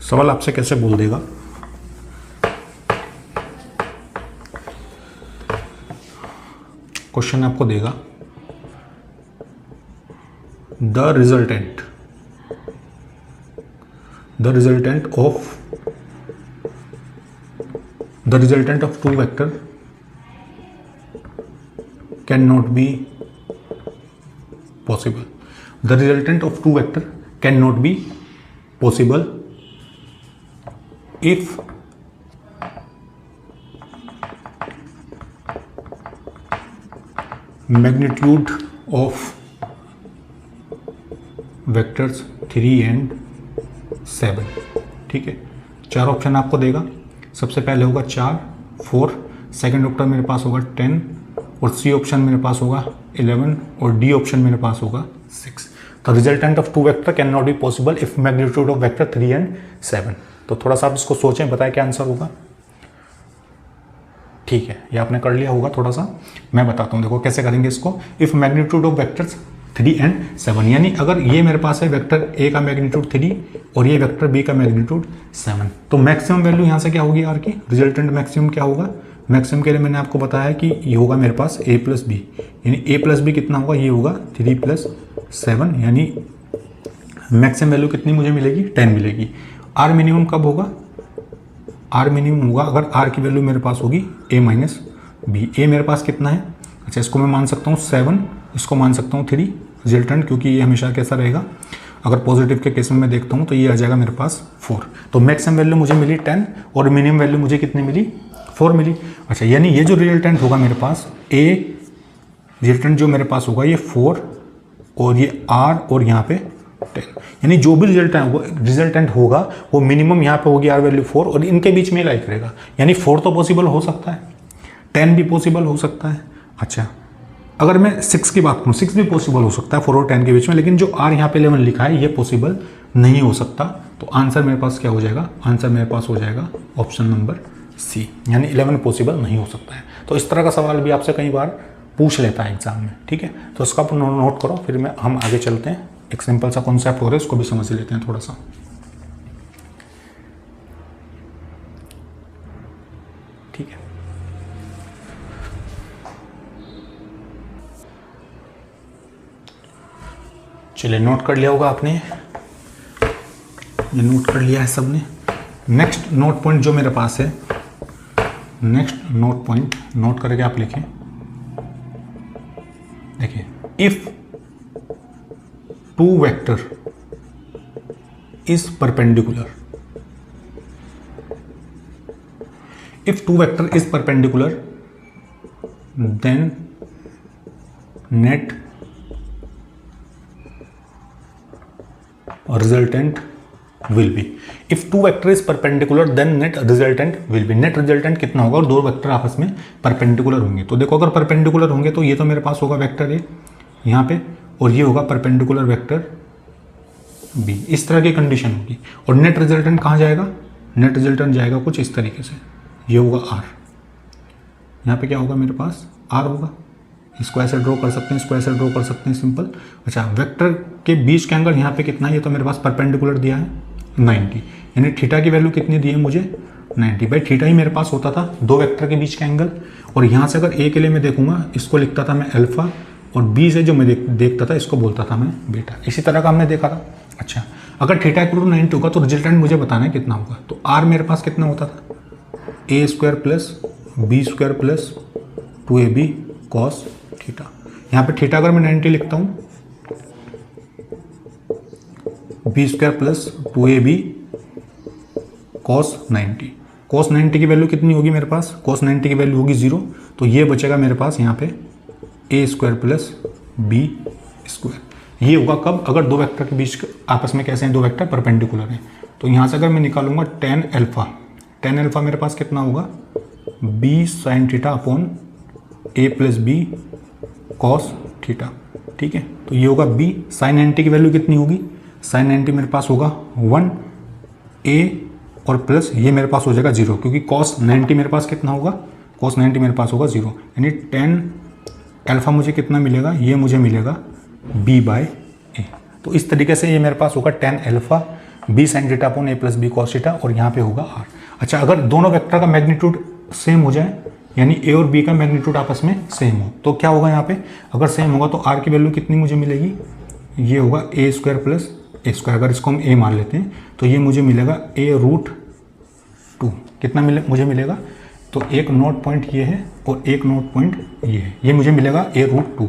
सवाल आपसे कैसे बोल देगा, क्वेश्चन आपको देगा the resultant of two vector can not be possible. The resultant of two vector can not be possible if magnitude of vectors 3 and 7। ठीक है, चार ऑप्शन आपको देगा, सबसे पहले होगा 4, 4, सेकेंड ऑप्शन मेरे पास होगा 10, और सी ऑप्शन मेरे पास होगा 11, और डी ऑप्शन मेरे पास होगा 6। तो resultant of two vector can not be possible if magnitude of vector 3 and 7। तो थोड़ा सा आप इसको सोचें, बताएं क्या आंसर होगा। ठीक है, ये आपने कर लिया होगा, थोड़ा सा मैं बताता हूँ, देखो कैसे करेंगे इसको। If magnitude of vectors 3 and 7, यानी अगर ये मेरे पास है वेक्टर ए का मैग्नीट्यूड 3 और ये वेक्टर बी का मैग्नीट्यूड 7, तो मैक्सिमम वैल्यू यहाँ से क्या होगी आर की, रिजल्टेंट मैक्सिमम क्या होगा। मैक्सिमम के लिए मैंने आपको बताया कि ये होगा मेरे पास ए प्लस बी, यानी ए प्लस बी कितना होगा, ये होगा 3 + 7, यानी मैक्सिमम वैल्यू कितनी मुझे मिलेगी, 10 मिलेगी। आर मिनिमम कब होगा, आर मिनिमम होगा अगर आर की वैल्यू मेरे पास होगी ए माइनस बी। ए मेरे पास कितना है, अच्छा इसको मैं मान सकता हूँ 7, इसको मान सकता हूँ 3 रिजल्टेंट, क्योंकि ये हमेशा कैसा रहेगा, अगर पॉजिटिव के केस में मैं देखता हूँ तो ये आ जाएगा मेरे पास 4। तो मैक्सिमम वैल्यू मुझे मिली 10 और मिनिमम वैल्यू मुझे कितनी मिली, 4 मिली। अच्छा यानी ये जो रिजल्टेंट होगा मेरे पास, ए रिजल्टेंट जो मेरे पास होगा ये 4 और ये आर और यहाँ पे 10, यानी जो भी रिजल्टेंट होगा वो मिनिमम यहाँ पे होगी आर वैल्यू 4 और इनके बीच में लाई करेगा। यानी 4 तो पॉसिबल हो सकता है, 10 भी पॉसिबल हो सकता है। अच्छा अगर मैं 6 की बात करूँ, 6 भी पॉसिबल हो सकता है 4 और 10 के बीच में, लेकिन जो आर यहाँ पे 11 लिखा है ये पॉसिबल नहीं हो सकता। तो आंसर मेरे पास क्या हो जाएगा, आंसर मेरे पास हो जाएगा ऑप्शन नंबर सी, यानी 11 पॉसिबल नहीं हो सकता है। तो इस तरह का सवाल भी आपसे कई बार पूछ लेता है एग्जाम में। ठीक है, तो इसका आप नोट करो, फिर हम आगे चलते हैं। एक सिंपल सा कॉन्सेप्ट हो रहा है, उसको भी समझ लेते हैं थोड़ा सा। ठीक है, चलिए नोट कर लिया होगा आपने, ये नोट कर लिया है सबने। नेक्स्ट नोट पॉइंट जो मेरे पास है, नेक्स्ट नोट पॉइंट नोट करके आप लिखें। देखिए, if two vector is perpendicular, if two vector is perpendicular then net resultant will be, if two vector is perpendicular then net resultant will be। net resultant कितना होगा, और दो vector आपस में परपेंडिकुलर होंगे। तो देखो अगर परपेंडिकुलर होंगे तो ये तो मेरे पास होगा वेक्टर ए यहाँ पे, और ये होगा परपेंडिकुलर वेक्टर बी। इस तरह की कंडीशन होगी, और नेट रिजल्टेंट कहाँ जाएगा, नेट रिजल्टेंट जाएगा कुछ इस तरीके से, ये होगा आर। यहाँ पे क्या होगा मेरे पास आर होगा। इसको ऐसे ड्रॉ कर सकते हैं, इसको ऐसे ड्रॉ कर सकते हैं सिंपल। अच्छा, वेक्टर के बीच का एंगल यहाँ पे कितना है, ये तो मेरे पास परपेंडिकुलर दिया है 90, यानी थीटा की वैल्यू कितनी दी है मुझे 90। भाई थीटा ही मेरे पास होता था दो वेक्टर के बीच का एंगल। और यहाँ से अगर ए के लिए मैं देखूंगा, इसको लिखता था मैं अल्फा, और बी से जो मैं देखता था इसको बोलता था मैं बीटा। इसी तरह का हमने देखा था। अच्छा, अगर थीटा इक्वल टू 90 होगा तो रिजल्टेंट मुझे बताना है कितना होगा। तो आर मेरे पास कितना होता था, A square plus B square plus 2ab cos theta. यहाँ पे थीटा अगर मैं 90 लिखता हूँ, B square plus 2ab cos 90। Cos 90 की वैल्यू कितनी होगी मेरे पास, कॉस 90 की वैल्यू होगी 0, तो ये बचेगा मेरे पास यहाँ पे ए स्क्वायर प्लस बी स्क्वायर। ये होगा कब, अगर दो वेक्टर के बीच आपस में कैसे हैं, दो वेक्टर परपेंडिकुलर हैं। तो यहाँ से अगर मैं निकालूंगा tan अल्फा मेरे पास कितना होगा, B sine theta upon A plus B cos theta. ठीक है, तो ये होगा बी। साइन 90 की वैल्यू कितनी होगी, साइन 90 मेरे पास होगा 1 ए और प्लस ये मेरे पास हो जाएगा 0, क्योंकि कॉस 90 मेरे पास कितना होगा, कॉस 90 मेरे पास होगा 0, यानी tan अल्फा मुझे कितना मिलेगा, ये मुझे मिलेगा b बाय ए। तो इस तरीके से ये मेरे पास होगा tan alpha b sine theta upon A plus B cos theta, और यहाँ पे होगा r। अच्छा, अगर दोनों वेक्टर का मैग्नीट्यूड सेम हो जाए, यानी ए और बी का मैग्नीट्यूड आपस में सेम हो, तो क्या होगा यहाँ पे, अगर सेम होगा तो r की वैल्यू कितनी मुझे मिलेगी, ये होगा A square plus A square. अगर इसको हम ए मान लेते हैं तो ये मुझे मिलेगा a√2। कितना मुझे मिलेगा, तो एक नोट पॉइंट ये है और एक नोट पॉइंट ये है, ये मुझे मिलेगा a√2।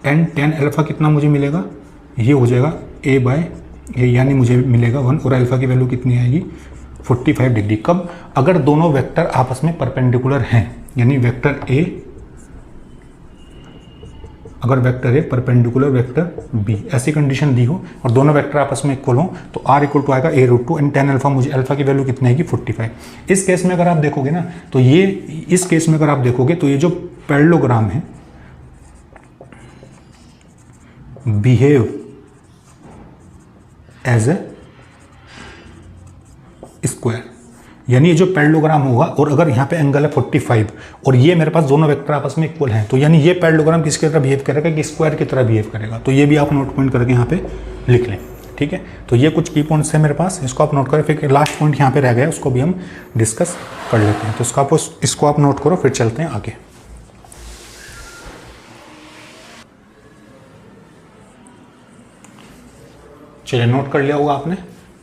एंड tan अल्फा कितना मुझे मिलेगा, ये हो जाएगा a बाय ए, यानी मुझे मिलेगा 1, और अल्फा की वैल्यू कितनी आएगी 45 डिग्री। कब, अगर दोनों वेक्टर आपस में परपेंडिकुलर हैं, यानी वेक्टर ए, अगर vector A perpendicular vector B, ऐसी कंडीशन दी हो और दोनों वेक्टर आपस में इक्वल हो, तो r इक्वल टू आएगा a√2 एंड tan अल्फा, मुझे अल्फा की वैल्यू कितनी आएगी 45। इस केस में अगर आप देखोगे ना, तो ये इस केस में अगर आप देखोगे तो ये जो पैरेललोग्राम है बिहेव एज ए स्क्वायर, यानी ये जो पैरेललोग्राम होगा, और अगर यहाँ पे एंगल है 45 और ये मेरे पास दोनों वेक्टर आपस में इक्वल हैं, तो यानी ये पैरेललोग्राम किसकी तरह बिहेव करेगा, कि स्क्वायर की तरह बिहेव करेगा। तो ये भी आप नोट पॉइंट करके यहाँ पे लिख लें। ठीक है, तो ये कुछ की पॉइंट्स है मेरे पास, इसको आप नोट करें। फिर लास्ट पॉइंट यहाँ पे रह गया, उसको भी हम डिस्कस कर लेते हैं। तो इसको आप नोट करो, फिर चलते हैं आगे। चलिए, नोट कर लिया होगा आपने।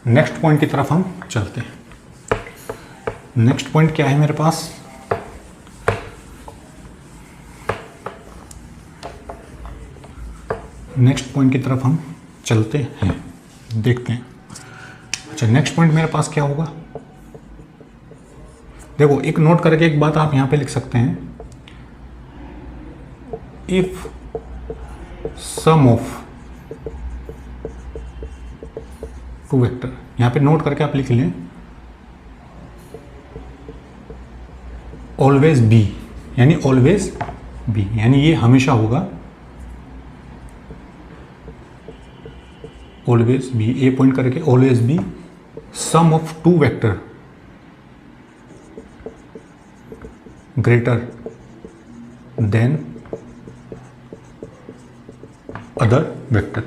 नेक्स्ट पॉइंट की तरफ हम चलते हैं। नेक्स्ट पॉइंट क्या है मेरे पास, नेक्स्ट पॉइंट की तरफ हम चलते हैं, देखते हैं। अच्छा, नेक्स्ट पॉइंट मेरे पास क्या होगा, देखो एक नोट करके एक बात आप यहां पे लिख सकते हैं, if sum of two vector, यहां पे नोट करके आप लिख लें ऑलवेज बी, यानी ऑलवेज बी, यानी ये हमेशा होगा ऑलवेज बी, ए पॉइंट करके always be sum of two vector greater than other vector.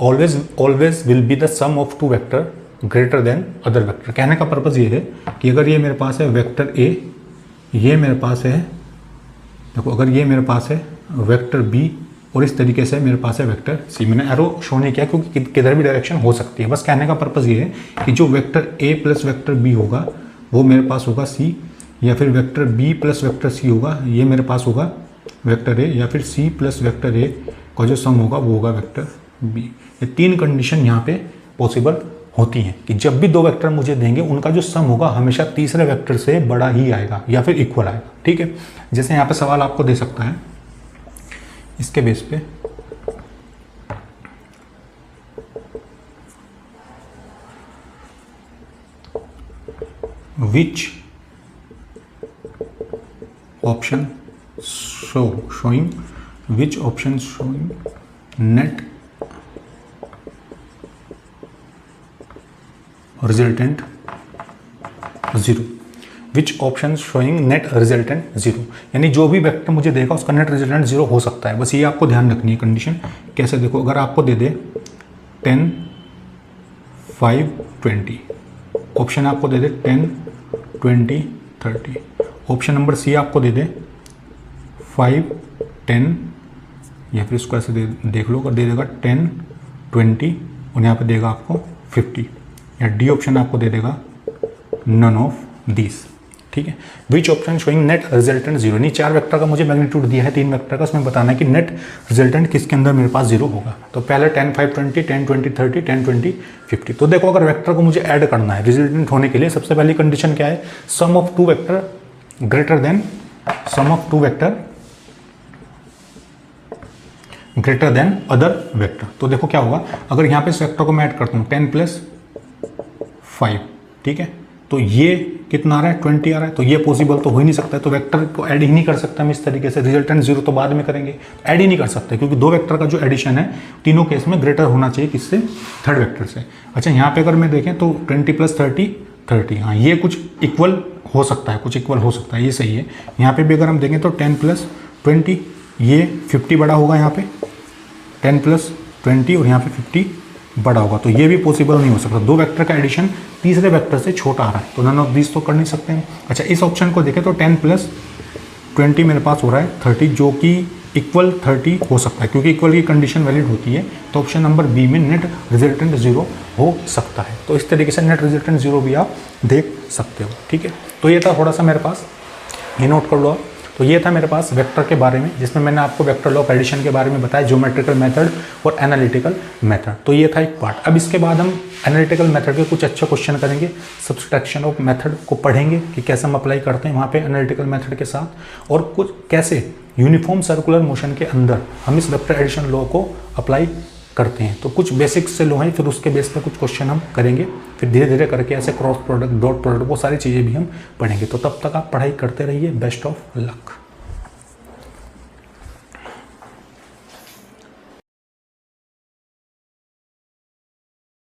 Always will be the sum of two vector greater than other vector. कहने का पर्पज ये है कि अगर ये मेरे पास है वेक्टर ए, ये मेरे पास है, देखो अगर ये मेरे पास है वेक्टर बी, और इस तरीके से मेरे पास है वेक्टर सी। मैंने एरो शो नहीं किया क्योंकि किधर भी डायरेक्शन हो सकती है। बस कहने का पर्पज़ ये है कि जो vector A plus vector B होगा वो मेरे पास होगा सी, या फिर vector B plus vector C होगा, ये मेरे पास होगा वेक्टर ए, या फिर सी प्लस वेक्टर ए का जो सम होगा वो होगा वेक्टर बी। ये तीन कंडीशन यहाँ पे पॉसिबल होती हैं कि जब भी दो वेक्टर मुझे देंगे उनका जो सम होगा हमेशा तीसरे वेक्टर से बड़ा ही आएगा या फिर इक्वल आएगा। ठीक है, जैसे यहाँ पे सवाल आपको दे सकता है इसके बेस पे, which option showing which option showing net resultant 0, which option showing net resultant zero, यानी जो भी वेक्टर मुझे देगा उसका नेट रिजल्टेंट जीरो हो सकता है। बस ये आपको ध्यान रखनी है कंडीशन। कैसे देखो, अगर आपको दे दे 10 5 20, ऑप्शन आपको दे दे 10 20 30, ऑप्शन नंबर सी आपको दे दे 5 10, या फिर इसको ऐसे देख लो, अगर दे देगा 10 20 और यहाँ पे देगा आपको 50, या डी ऑप्शन आपको दे देगा नन ऑफ दिस। ठीक है, which option showing net resultant zero, नहीं 4 वेक्टर का मुझे मैग्नीट्यूड दिया है 3 वेक्टर का, उसमें बताना है कि नेट रिजल्टेंट किसके अंदर मेरे पास जीरो होगा। तो पहले 10 5 20 10 20 30 10 20 50। तो देखो अगर वेक्टर को मुझे ऐड करना है रिजल्टेंट होने के लिए, सबसे पहली कंडीशन क्या है, sum of 2 vector greater than sum of 2 vector greater than other vector. तो देखो क्या होगा, अगर यहाँ पे इस वेक्टर को मैं ऐड करता हूँ 10 + 5, ठीक है, तो ये कितना आ रहा है 20 आ रहा है, तो ये पॉसिबल तो हो ही नहीं सकता है, तो वेक्टर को ऐड ही नहीं कर सकता हम इस तरीके से। रिजल्टेंट जीरो तो बाद में करेंगे, ऐड ही नहीं कर सकते क्योंकि 2 वेक्टर का जो एडिशन है तीनों केस में ग्रेटर होना चाहिए किससे, थर्ड वेक्टर से। अच्छा, यहाँ पे अगर मैं देखें तो 20 + 30 30, हाँ ये कुछ इक्वल हो सकता है, कुछ इक्वल हो सकता है, ये सही है। यहाँ पे भी अगर हम देखें तो 10 + 20, ये 50 बड़ा होगा यहाँ पे, 10 + 20 और यहाँ पे 50 बड़ा होगा, तो ये भी पॉसिबल नहीं हो सकता। 2 वेक्टर का एडिशन तीसरे वेक्टर से छोटा आ रहा है, तो नन ऑफ दिस तो कर नहीं सकते हैं। अच्छा, इस ऑप्शन को देखें तो 10 + 20 मेरे पास हो रहा है 30, जो कि इक्वल 30 हो सकता है क्योंकि इक्वल की कंडीशन वैलिड होती है। तो ऑप्शन नंबर बी में नेट रिजल्टेंट जीरो हो सकता है। तो इस तरीके से नेट रिजल्टेंट जीरो भी आप देख सकते हो। ठीक है, तो ये था थोड़ा सा मेरे पास, ये नोट कर लो आप। तो ये था मेरे पास वेक्टर के बारे में, जिसमें मैंने आपको वेक्टर लॉ ऑफ एडिशन के बारे में बताया, ज्योमेट्रिकल मेथड और एनालिटिकल मेथड। तो ये था एक पार्ट। अब इसके बाद हम एनालिटिकल मेथड के कुछ अच्छे क्वेश्चन करेंगे, सब्सट्रैक्शन ऑफ मेथड को पढ़ेंगे कि कैसे हम अप्लाई करते हैं वहाँ पे एनालिटिकल मेथड के साथ, और कुछ कैसे यूनिफॉर्म सर्कुलर मोशन के अंदर हम इस वेक्टर एडिशन लॉ को अप्लाई करते हैं। तो कुछ बेसिक्स से लो हैं, फिर उसके बेस पे कुछ क्वेश्चन हम करेंगे, फिर धीरे धीरे करके ऐसे क्रॉस प्रोडक्ट, डॉट प्रोडक्ट, वो सारी चीज़ें भी हम पढ़ेंगे। तो तब तक आप पढ़ाई करते रहिए। Best of luck.